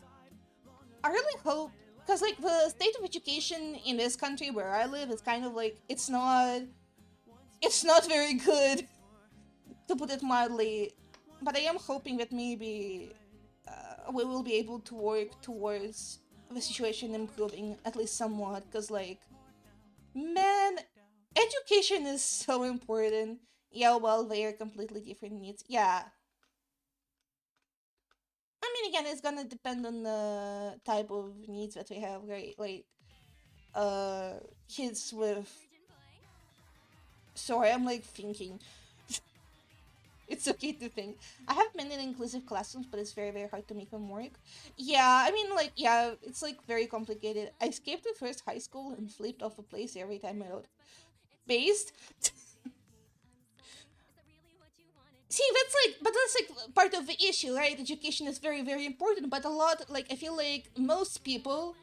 [SPEAKER 2] I really hope, because like the state of education in this country where I live is kind of like, it's not very good, to put it mildly. But I am hoping that maybe we will be able to work towards the situation improving at least somewhat. Because like, man, education is so important. Yeah, well, they are completely different needs. Yeah, I mean, again, it's gonna depend on the type of needs that we have, right? Like, uh, kids with. Sorry, I'm like thinking. It's okay to think. I have many inclusive classrooms, but it's very, very hard to make them work. Yeah, I mean, like, yeah, it's like very complicated. I skipped the first high school and flipped off a place every time I wrote. Based? See, that's like, but that's like part of the issue, right? Education is very, very important, but a lot, like, I feel like most people,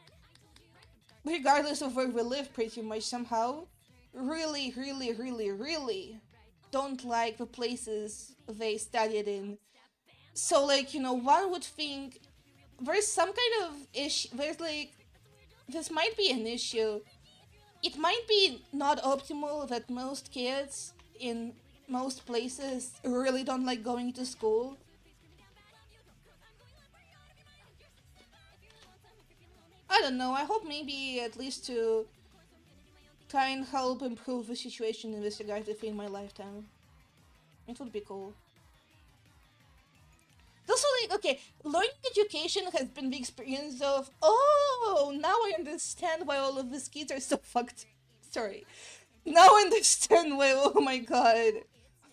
[SPEAKER 2] regardless of where we live, pretty much somehow, really, really, really, really don't like the places they studied in. So, like, one would think there's some kind of issue. There's like, this might be an issue. It might be not optimal that most kids in most places really don't like going to school. I don't know. I hope maybe at least to try and help improve the situation in this regard within my lifetime. It would be cool. Also, like, okay, learning education has been the experience of, oh, now I understand why all of these kids are so fucked. Sorry. Now I understand why, oh my god.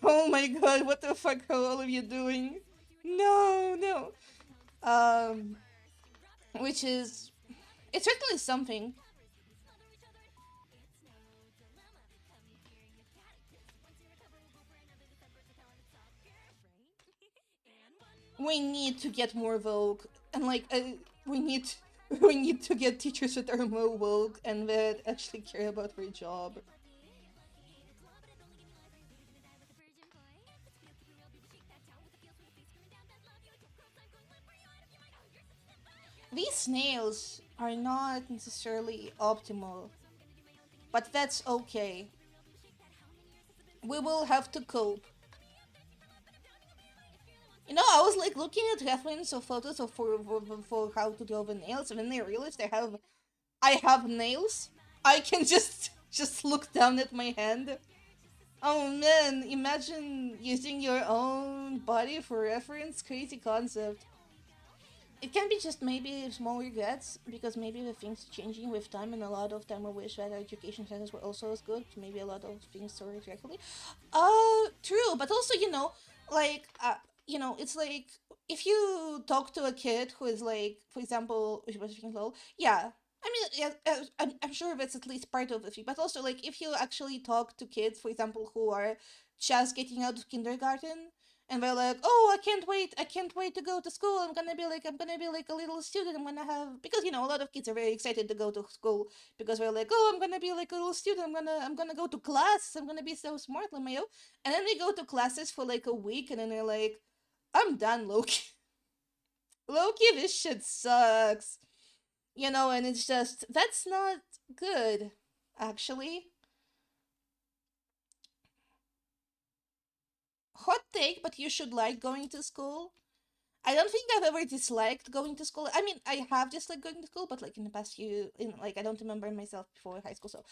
[SPEAKER 2] Oh my god, what the fuck are all of you doing? No, no. Um, which is, it's certainly something. We need to get more woke, and like, we need we need to get teachers that are more woke and that actually care about their job. These snails are not necessarily optimal, but that's okay. We will have to cope. I was like looking at reference of photos of for how to draw the nails, and then I realized I have nails. I can just look down at my hand. Oh man, imagine using your own body for reference. Crazy concept. It can be just maybe small regrets because maybe the things changing with time, and a lot of time I wish that our education centers were also as good. Maybe a lot of things sorted correctly. True, but also like it's like if you talk to a kid who is like, for example, which was thinking low, yeah. I mean, yeah, I'm sure that's at least part of the thing, but also like if you actually talk to kids, for example, who are just getting out of kindergarten, and they're like, "Oh, I can't wait to go to school. I'm gonna be like a little student. I'm gonna have because a lot of kids are very excited to go to school because they're like, oh, I'm gonna be like a little student. I'm gonna go to class. I'm gonna be so smart, Lamayo. And then they go to classes for like a week, and then they're like, I'm done, Loki. Loki, this shit sucks. And it's just that's not good, actually. Hot take, but you should like going to school. I don't think I've ever disliked going to school. I mean, I have disliked going to school, but like in the past few, in like I don't remember myself before high school. So,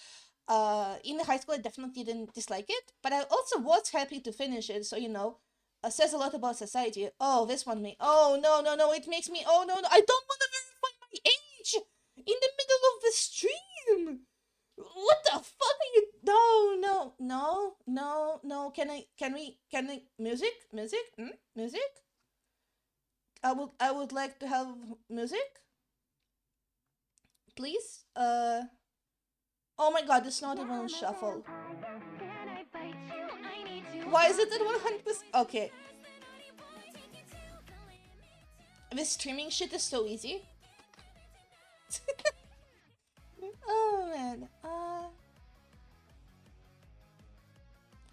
[SPEAKER 2] in the high school, I definitely didn't dislike it, but I also was happy to finish it. So says a lot about society. Oh, this one me. Oh no no no! It makes me. Oh no no! I don't want to verify my age in the middle of the stream. What the fuck are you? No, no, no, no, no. Can I? Music, music, music. I would like to have music, please. Oh my god, it's not even on shuffle. Why is it at 100%? Okay. This streaming shit is so easy. Oh man.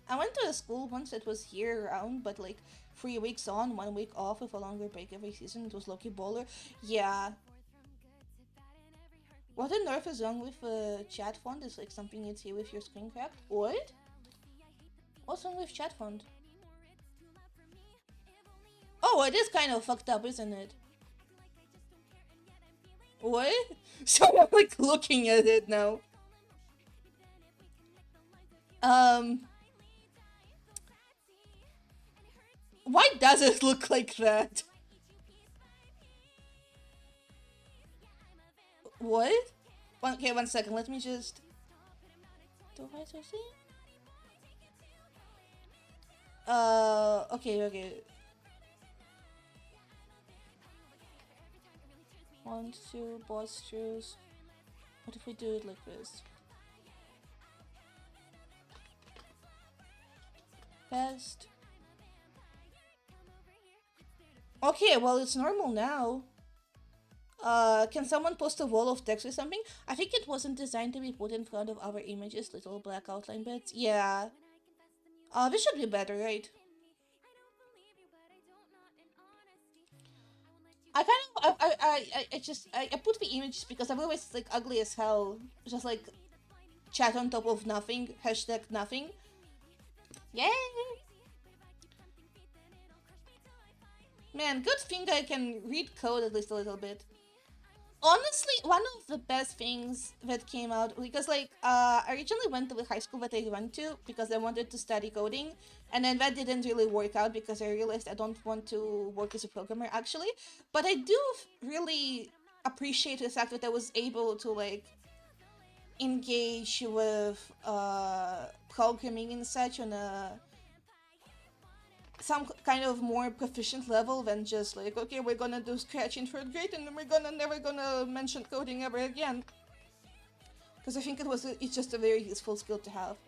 [SPEAKER 2] I went to a school once that was year round, but like 3 weeks on, 1 week off with a longer break every season. It was Loki Bowler. Yeah. What on earth is wrong with chat font? Is like something you'd see with your screen cracked? What? What's wrong with chat font? Oh, it is kind of fucked up, isn't it? What? So I'm like looking at it now. Why does it look like that? What? Okay, 1 second. Let me just. Do I see? Okay. 1, 2, boss choose. What if we do it like this? Best. Okay, well, it's normal now. Can someone post a wall of text or something? I think it wasn't designed to be put in front of our images, little black outline bits. Yeah. This should be better, right? I kind of, I put the images because otherwise it's like ugly as hell. Just like chat on top of nothing, hashtag nothing. Yay! Man, good thing I can read code at least a little bit. Honestly, one of the best things that came out because like I originally went to the high school that I went to because I wanted to study coding, and then that didn't really work out because I realized I don't want to work as a programmer actually. But I do really appreciate the fact that I was able to like engage with programming and such on a some kind of more proficient level than just like, okay, we're gonna do Scratch in 3rd grade and then we're never gonna mention coding ever again. Because I think it's just a very useful skill to have.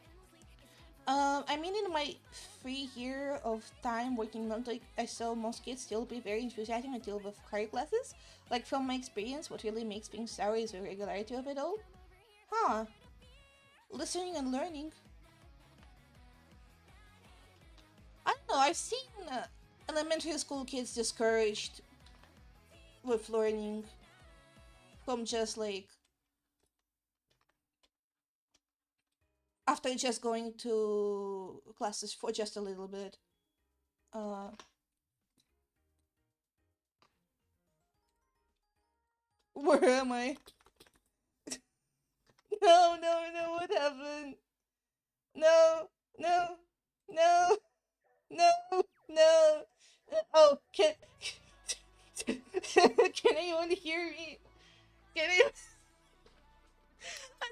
[SPEAKER 2] I mean, in my 3 year of time working on like, I saw most kids still be very enthusiastic until with higher classes. Like from my experience, what really makes things sour is the regularity of it all. Huh. Listening and learning. I don't know, I've seen elementary school kids discouraged with learning from just like after just going to classes for just a little bit. Where am I? No, what happened? No, no, no, no, no. Oh, can anyone hear me? Can I? I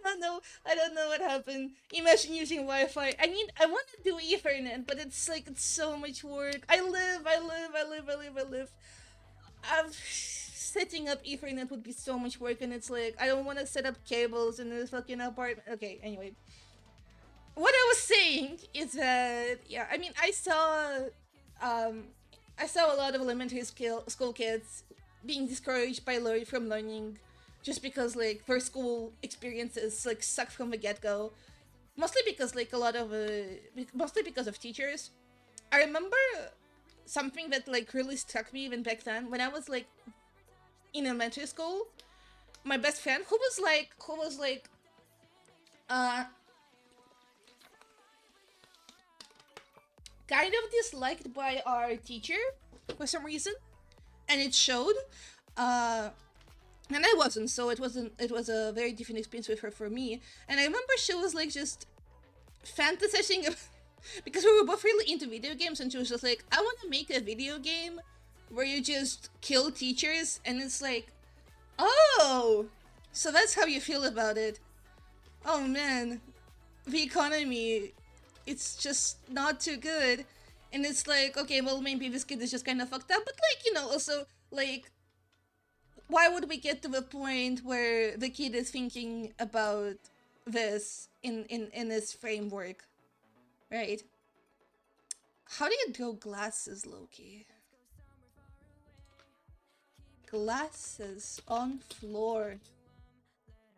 [SPEAKER 2] don't know what happened. Imagine using Wi-Fi. I want to do Ethernet, but it's like, it's so much work. I live. Setting up Ethernet would be so much work, and it's like, I don't want to set up cables in this fucking apartment. Okay, anyway. What I was saying is that, yeah, I mean, I saw um, I saw a lot of elementary school kids being discouraged by from learning just because like their school experiences like suck from the get go. Mostly because like a lot of mostly because of teachers. I remember something that like really struck me even back then when I was like in elementary school. My best friend who was like uh kind of disliked by our teacher for some reason, and it showed. Uh, and I wasn't, so it was a very different experience with her for me. And I remember she was like just fantasizing because we were both really into video games, and she was just like, I want to make a video game where you just kill teachers, and it's like, oh, so that's how you feel about it. Oh man, the economy, it's just not too good. And it's like, okay, well, maybe this kid is just kind of fucked up, but like, also, like, why would we get to the point where the kid is thinking about this in this framework, right? How do you draw glasses, Loki? Glasses on floor.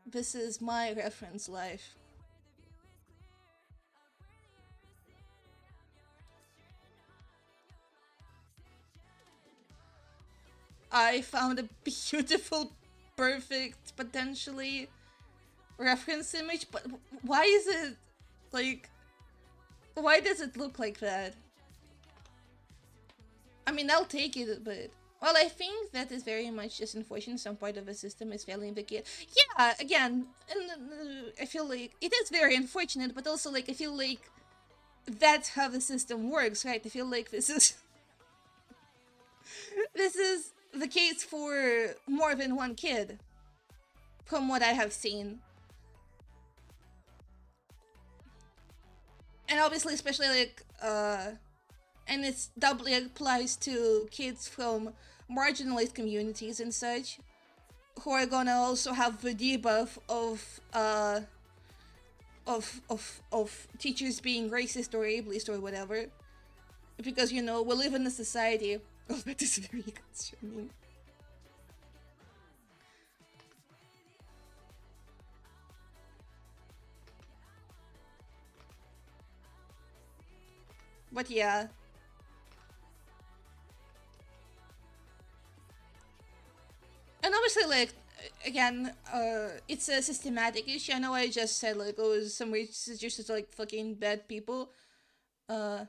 [SPEAKER 2] This is my reference life. I found a beautiful, perfect, potentially reference image, but why is it like? Why does it look like that? I mean, I'll take it, but well, I think that is very much just unfortunate. Some part of the system is failing the kid. Yeah, again, and I feel like it is very unfortunate, but also like I feel like that's how the system works, right? I feel like this is this is the case for more than one kid, from what I have seen. And obviously, especially like and it's doubly applies to kids from marginalized communities and such, who are gonna also have the debuff of teachers being racist or ableist or whatever, because we live in a society. Oh, that is very concerning. But yeah, and obviously, like, again, it's a systematic issue. I know I just said like, oh, some racists just like fucking bad people. Uh,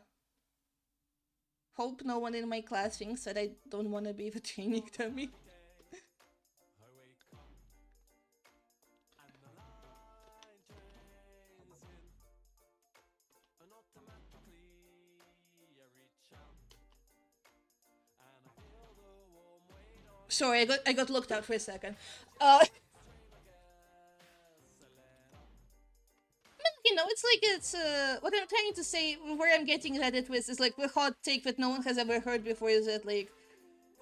[SPEAKER 2] hope no one in my class thinks that I don't want to be the training dummy. Sorry, I got looked out for a second. It's like what I'm trying to say, where I'm getting at it with is like the hot take that no one has ever heard before is that like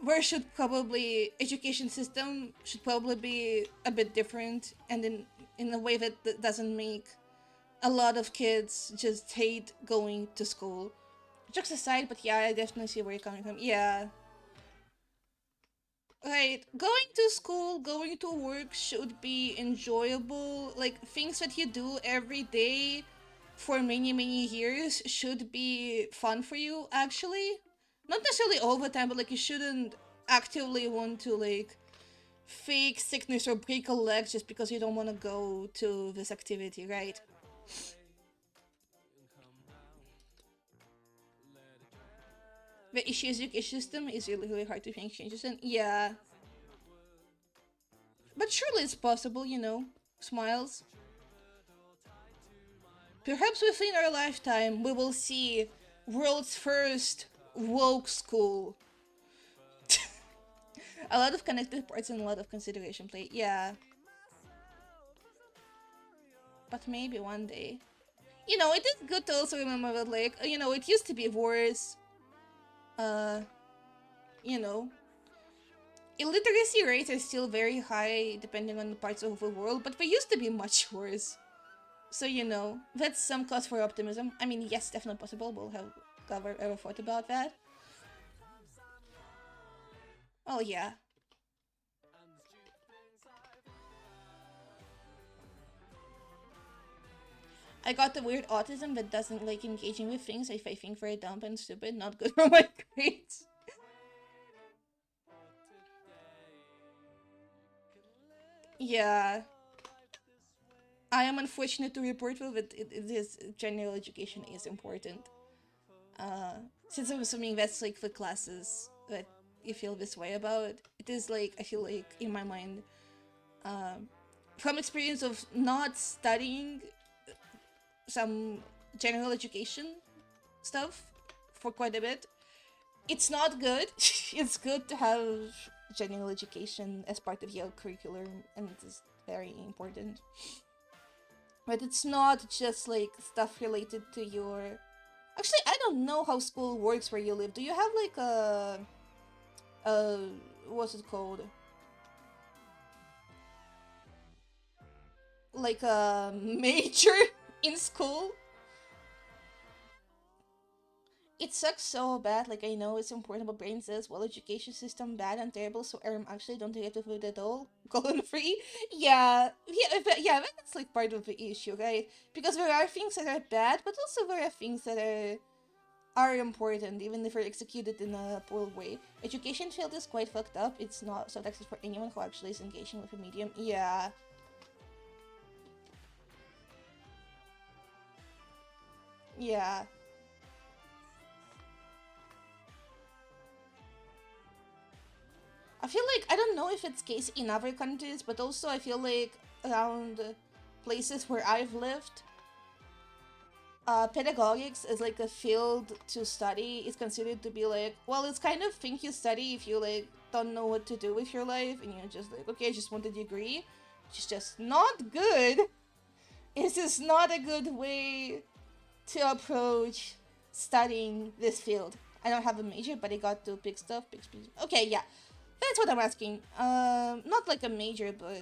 [SPEAKER 2] where should probably education system should probably be a bit different, and in a way that doesn't make a lot of kids just hate going to school. Jokes aside, but yeah, I definitely see where you're coming from. Yeah. Right, going to school, going to work should be enjoyable. Like, things that you do every day for many, many years should be fun for you, actually. Not necessarily all the time, but like, you shouldn't actively want to, like, fake sickness or break a leg just because you don't want to go to this activity, right? The issue education system is really, really hard to make changes in. Yeah. But surely it's possible, Smiles. Perhaps within our lifetime, we will see world's first woke school. A lot of connected parts and a lot of consideration play. Yeah, but maybe one day. It is good to also remember that, like, it used to be worse. Uh, you know, illiteracy rates are still very high depending on the parts of the world, but they used to be much worse. So, that's some cause for optimism. I mean, yes, definitely possible. We'll have ever thought about that. Oh yeah. I got the weird autism that doesn't like engaging with things if I think very dumb and stupid, not good for my grades. Yeah. I am unfortunate to report though that it is general education is important. Uh, since I'm assuming that's like the classes that you feel this way about, it is like I feel like in my mind, um, from experience of not studying some general education stuff for quite a bit, it's not good. It's good to have general education as part of your curriculum, and it is very important. But it's not just like stuff related to your. Actually, I don't know how school works where you live. Do you have like a what's it called? Like a major in school? It sucks so bad. Like I know it's important, but brain says, "Well, education system bad and terrible." So actually don't get with it at all. Colon free. Yeah, yeah, yeah. That's like part of the issue, right? Because there are things that are bad, but also there are things that are important, even if they're executed in a poor way. Education field is quite fucked up. It's not subjective for anyone who actually is engaging with the medium. Yeah, yeah. I feel like I don't know if it's case in other countries, but also I feel like around places where I've lived, pedagogics is like a field to study. It's considered to be like, well, it's kind of thing you study if you like don't know what to do with your life and you're just like, okay, I just want a degree, which is just not good. It's just not a good way to approach studying this field. I don't have a major, but I got to pick stuff. Okay, yeah, that's what I'm asking. Not like a major, but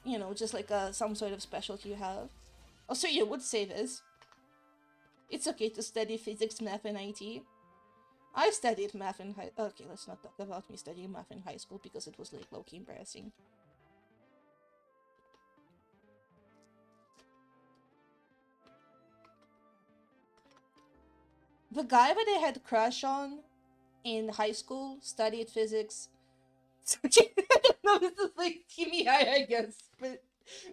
[SPEAKER 2] you know, just like some sort of specialty you have. Also, you would say this. It's okay to study physics, math, and IT. I studied math in high. Okay, let's not talk about me studying math in high school because it was like low-key embarrassing. The guy that I had a crush on in high school studied physics. So, I don't know. This is like teamy eye, I guess, but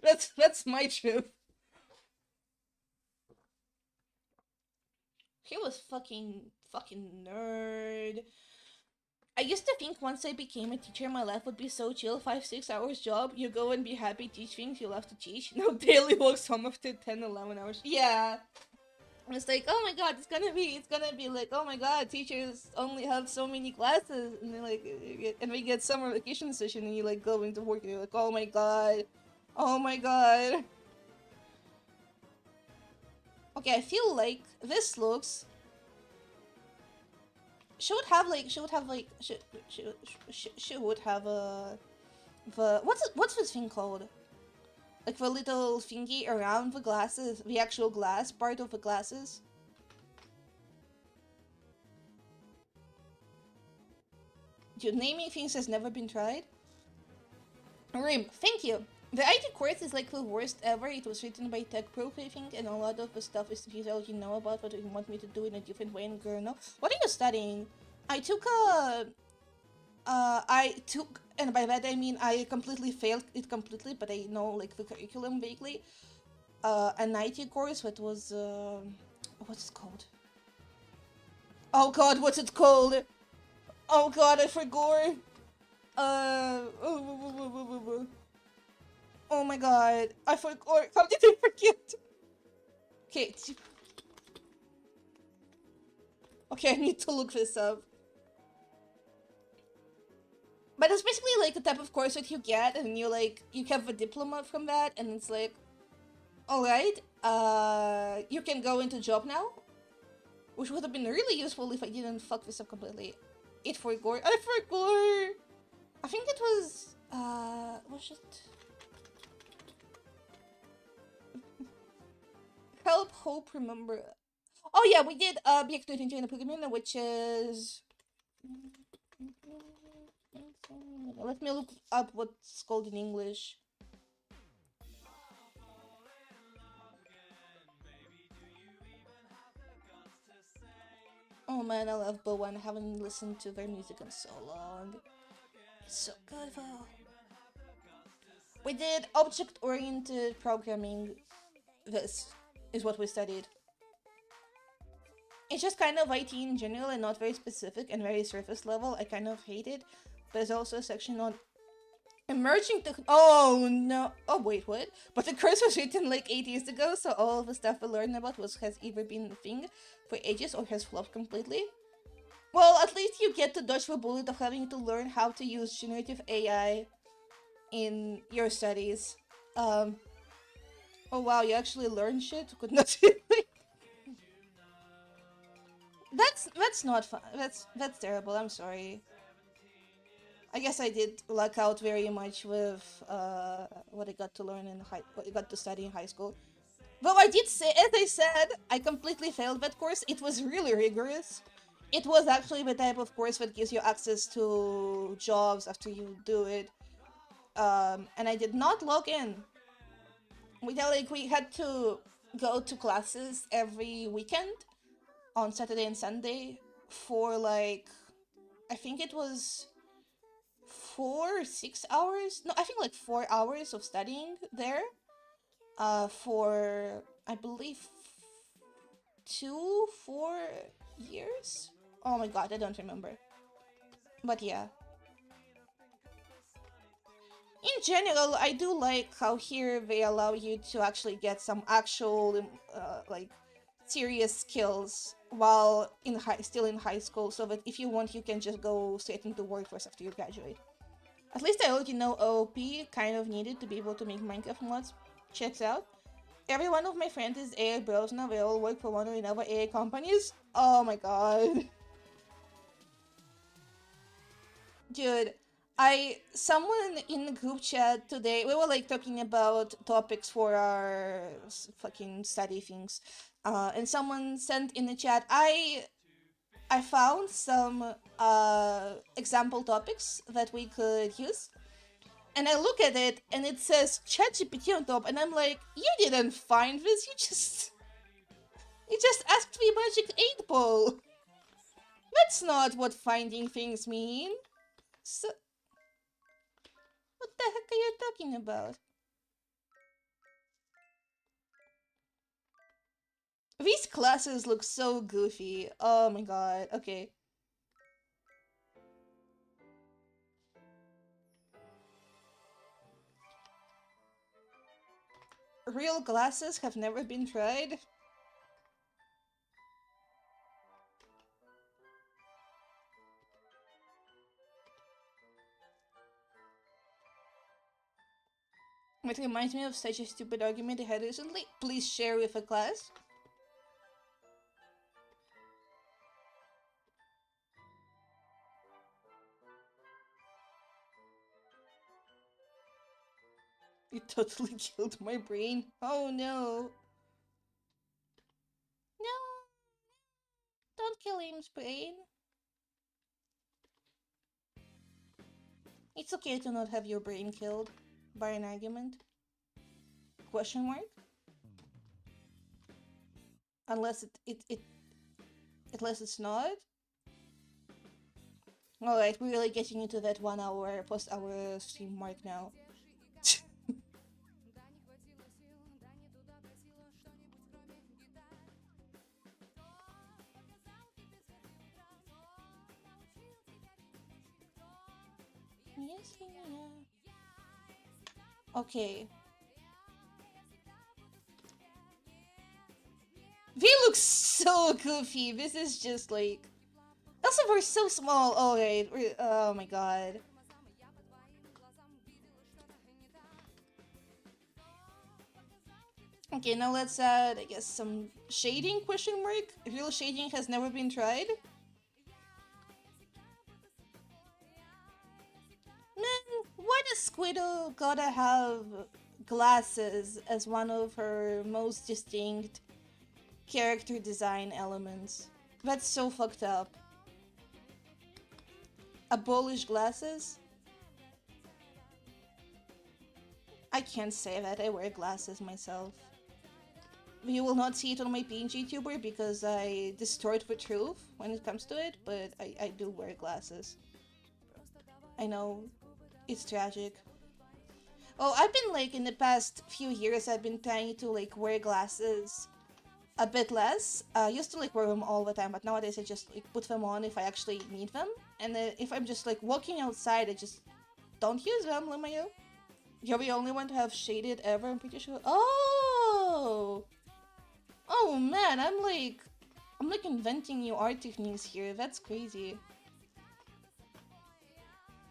[SPEAKER 2] that's my truth. He was fucking nerd. I used to think once I became a teacher, my life would be so chill. 5, 6 hours job. You go and be happy, teach things you love to teach. No daily work, some of the 10, 11 hours. Yeah. It's like, oh my god, it's gonna be like, oh my god, teachers only have so many classes, and then like, and we get summer vacation session, and you like go into work, and you're like, oh my god. Okay, I feel like this looks should have a the what's this thing called? Like the little thingy around the glasses, the actual glass part of the glasses. Dude, naming things has never been tried. Rim, thank you. The IT course is like the worst ever. It was written by Tech Pro, I think, and a lot of the stuff is things I already know about, but you want me to do in a different way and girl no. What are you studying? I took a and by that I mean I completely failed it completely, but I know like the curriculum vaguely. An IT course that was what's it called? Oh god, what's it called? Oh god, I forgot. Oh my god, I forgot. How did I forget? Okay, okay, I need to look this up. But it's basically like the type of course that you get, and you have a diploma from that, and it's like, all right, you can go into job now, which would have been really useful if I didn't fuck this up completely. It forgot. I forgot. I think it was what's it? Help, hope, remember. Oh yeah, we did BX 2020 in the Pokemon, which is Let me look up what's called in English. Oh man, I love Bowen. I haven't listened to their music in so long. It's so good though. We did object-oriented programming. This is what we studied. It's just kind of IT in general and not very specific and very surface level. I kind of hate it. There's also a section on emerging tech. Oh no! Oh wait, what? But the course was written like 8 years ago, so all of the stuff we learned about has either been a thing for ages or has flopped completely. Well, at least you get to dodge the bullet of having to learn how to use generative AI in your studies. Um. Oh wow, you actually learn shit? Could not really. That's not fun. That's terrible. I'm sorry. I guess I did luck out very much with what I got to learn in what I got to study in high school. Though I did say, as I said, I completely failed that course. It was really rigorous. It was actually the type of course that gives you access to jobs after you do it. And I did not log in. We had to go to classes every weekend on Saturday and Sunday for like, I think it was 4 or 6 hours. No, I think like 4 hours of studying there. For I believe 4 years. Oh my god, I don't remember. But yeah. In general, I do like how here they allow you to actually get some actual, like, serious skills while still in high school, so that if you want, you can just go straight into workforce after you graduate. At least I already know OOP kind of needed to be able to make Minecraft mods. Checks out. Every one of my friends is AI bros now. They all work for one or another AI companies. Oh my god. Dude, someone in the group chat today, we were like talking about topics for our fucking study things. And someone sent in the chat, I found some example topics that we could use. And I look at it and it says ChatGPT on top, and I'm like, you didn't find this, you just asked me Magic 8 Ball. That's not what finding things mean. So what the heck are you talking about? These classes look so goofy. Oh my god. Okay. Real glasses have never been tried. It reminds me of such a stupid argument I had recently. Please share with a class. It totally killed my brain. Oh no. No. Don't kill him's brain. It's okay to not have your brain killed by an argument. Question mark? Unless unless it's not. Alright, we're really getting into that 1 hour post-hour stream mark now. Yes, yeah. Okay. They look so goofy. This is just like... Also, we're so small. Alright. Oh my god. Okay, now let's add, I guess, some shading question mark. Real shading has never been tried. Man, why does Squiddo gotta have glasses as one of her most distinct character design elements? That's so fucked up. Abolish glasses? I can't say that. I wear glasses myself. You will not see it on my PNG tuber because I distort the truth when it comes to it, but I do wear glasses. I know, it's tragic. Oh, I've been like in the past few years I've been trying to like wear glasses a bit less. I used to like wear them all the time, but nowadays I just like put them on if I actually need them. And if I'm just like walking outside, I just don't use them, Lumayu. You're the only one to have shaded ever, I'm pretty sure. Oh! Oh man, I'm like inventing new art techniques here. That's crazy.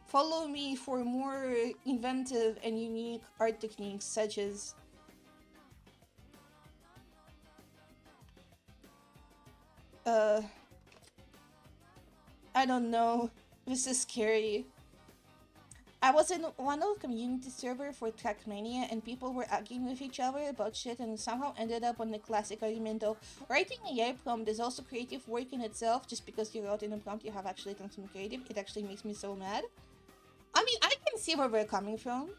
[SPEAKER 2] Follow me for more inventive and unique art techniques such as uh I don't know. This is scary. I was in one of the community server for Trackmania and people were arguing with each other about shit and somehow ended up on the classic argument of writing a AI prompt is also creative work in itself. Just because you wrote in a prompt you have actually done something creative. It actually makes me so mad. I mean, I can see where we're coming from.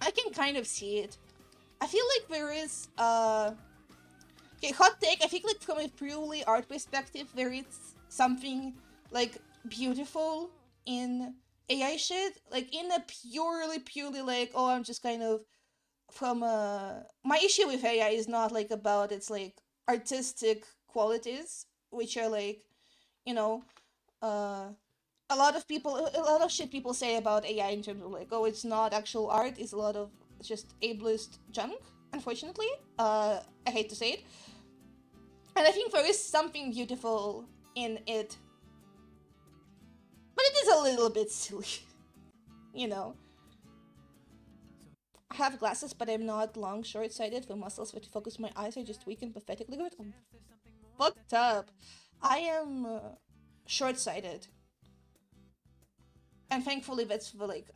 [SPEAKER 2] I can kind of see it. I feel like there is okay, hot take. I think like from a purely art perspective, there is something like beautiful in AI shit. Like in a purely like, oh, I'm just kind of from my issue with AI is not like about its like artistic qualities, which are like, you know, uh a lot of people a lot of shit people say about AI in terms of like, oh, it's not actual art, it's a lot of just ableist junk, unfortunately. I hate to say it. And I think there is something beautiful in it. But it is a little bit silly, you know. I have glasses, but I'm not long, short-sighted. The muscles that focus my eyes are just weak and pathetically good. I'm fucked up. I am short-sighted. And thankfully that's the, like,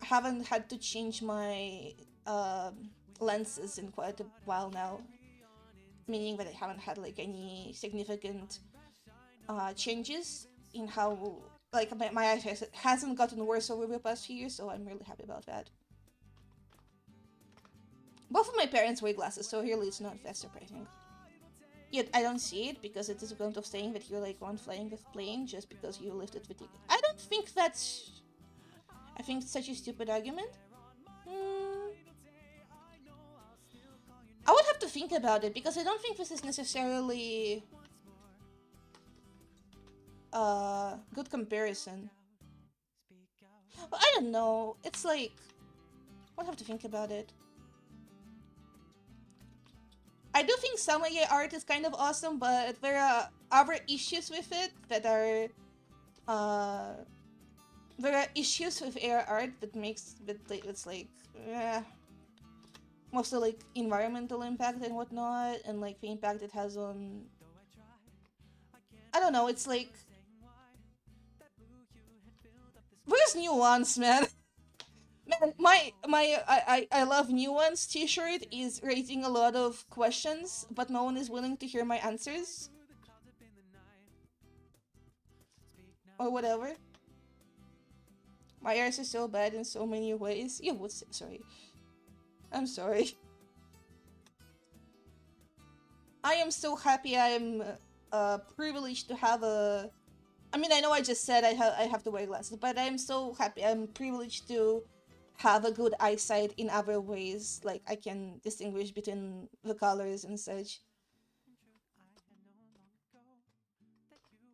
[SPEAKER 2] haven't had to change my lenses in quite a while now, meaning that I haven't had like any significant changes in how like my eyesight hasn't gotten worse over the past few years, so I'm really happy about that. Both of my parents wear glasses, so really it's not that surprising. Yet I don't see it because it is a point of saying that you're like one flying with plane just because you lifted the ticket. I don't think that's. I think it's such a stupid argument. Hmm. I would have to think about it because I don't think this is necessarily a good comparison. I don't know. It's like I'll have to think about it. I do think some AI art is kind of awesome, but there are other issues with it that are there are issues with AI art that makes that it's like mostly like environmental impact and whatnot, and like the impact it has on. I don't know. It's like where's nuance, man? Man, I love nuance t-shirt is raising a lot of questions, but no one is willing to hear my answers or whatever. My ears are so bad in so many ways. You would say sorry. I'm sorry. I am so happy I'm privileged to have a. I mean, I know I just said I have to wear glasses, but I'm so happy I'm privileged to have a good eyesight in other ways. Like I can distinguish between the colors and such.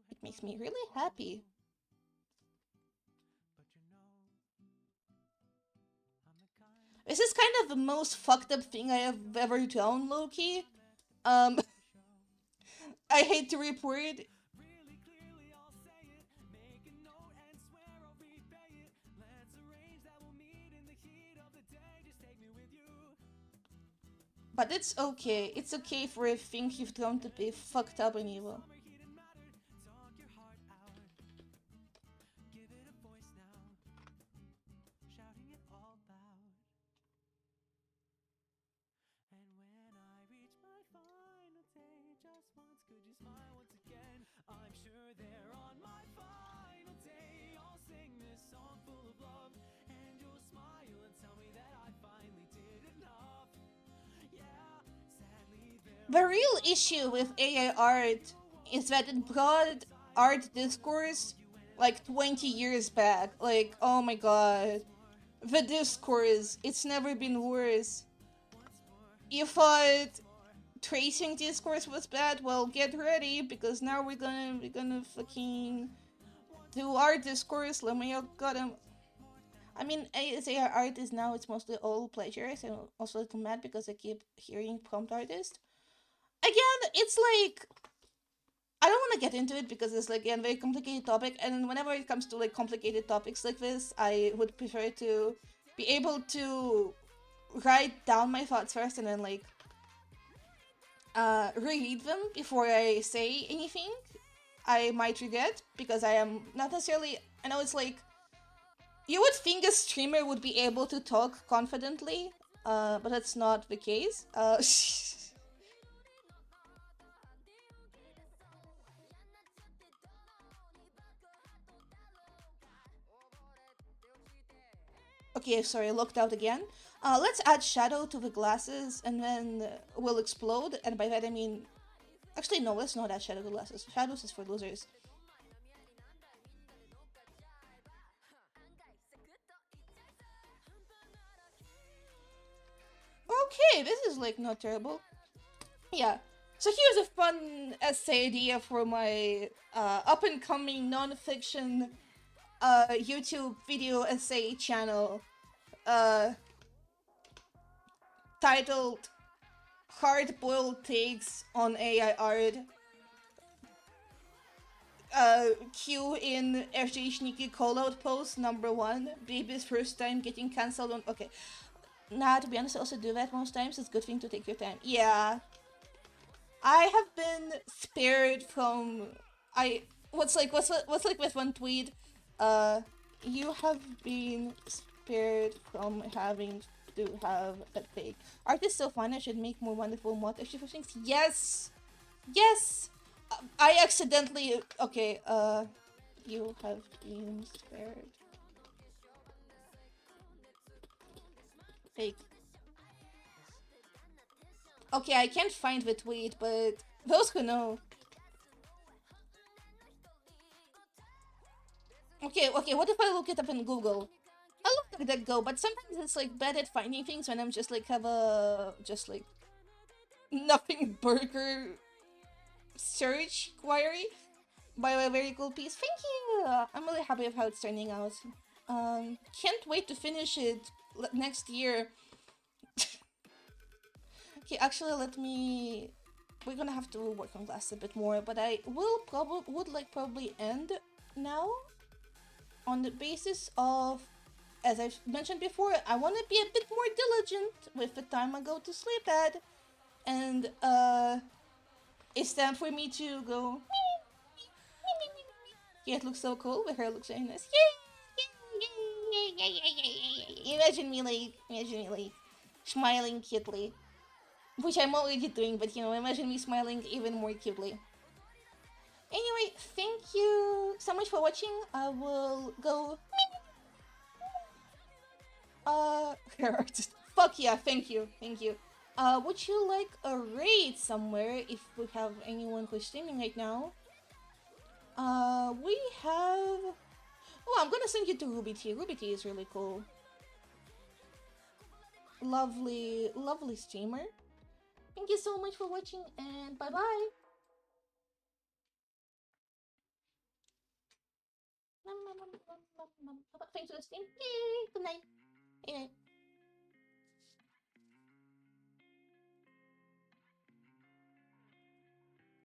[SPEAKER 2] It makes me really happy. This is kind of the most fucked up thing I have ever done, Loki. Um, I hate to report. But it's okay. It's okay for a thing you've done to be fucked up and evil. The real issue with AI art is that it brought art discourse like 20 years back. Like, oh my god. The discourse, it's never been worse. You thought tracing discourse was bad? Well, get ready because now we're gonna fucking do art discourse. Let me got him. I mean, as AI art is now, it's mostly all plagiarized. I'm also a little mad because I keep hearing prompt artist. Again, it's like I don't want to get into it because it's like again very complicated topic, and whenever it comes to like complicated topics like this, I would prefer to be able to write down my thoughts first and then like reread them before I say anything I might regret because I am not necessarily. I know it's like you would think a streamer would be able to talk confidently, but that's not the case. Okay, sorry, I looked out again. Let's add shadow to the glasses and then we'll explode. And by that I mean, actually no, let's not add shadow to the glasses. Shadows is for losers. Okay, this is like not terrible. Yeah. So here's a fun essay idea for my up and coming non-fiction YouTube video essay channel uh, titled Hard Boiled Takes on AI Art. Q in FJ Sneaky callout post number 1. Baby's first time getting cancelled on. Okay. Nah, to be honest, I also do that most times. It's a good thing to take your time. Yeah. I have been spared from. What's like with one tweet? You have been spared from having to have a take. Art is so fun. I should make more wonderful motif things. Yes, yes. I accidentally. Okay. You have been spared. Take. Okay, I can't find the tweet, but those who know. Okay, okay. What if I look it up in Google? I love DuckDuckGo, but sometimes it's like bad at finding things when I'm just like have a just like nothing burger search query by a very cool piece. Thank you. I'm really happy with how it's turning out. Can't wait to finish it next year. Okay, actually, let me. We're gonna have to work on glass a bit more, but I will probably end now on the basis of, as I've mentioned before, I want to be a bit more diligent with the time I go to sleep at, and it's time for me to go. Yeah, it looks so cool. The hair looks very nice. Imagine me like smiling cutely, which I'm already doing, but you know, imagine me smiling even more cutely. Anyway, thank you so much for watching. I will go. Hair artist. Fuck yeah, thank you, thank you. Would you like a raid somewhere if we have anyone who's streaming right now? We have. Oh, I'm gonna send you to Ruby T. Ruby T is really cool. Lovely, lovely streamer. Thank you so much for watching, and bye bye. Thanks for the stream. Yay! Good night. Good night.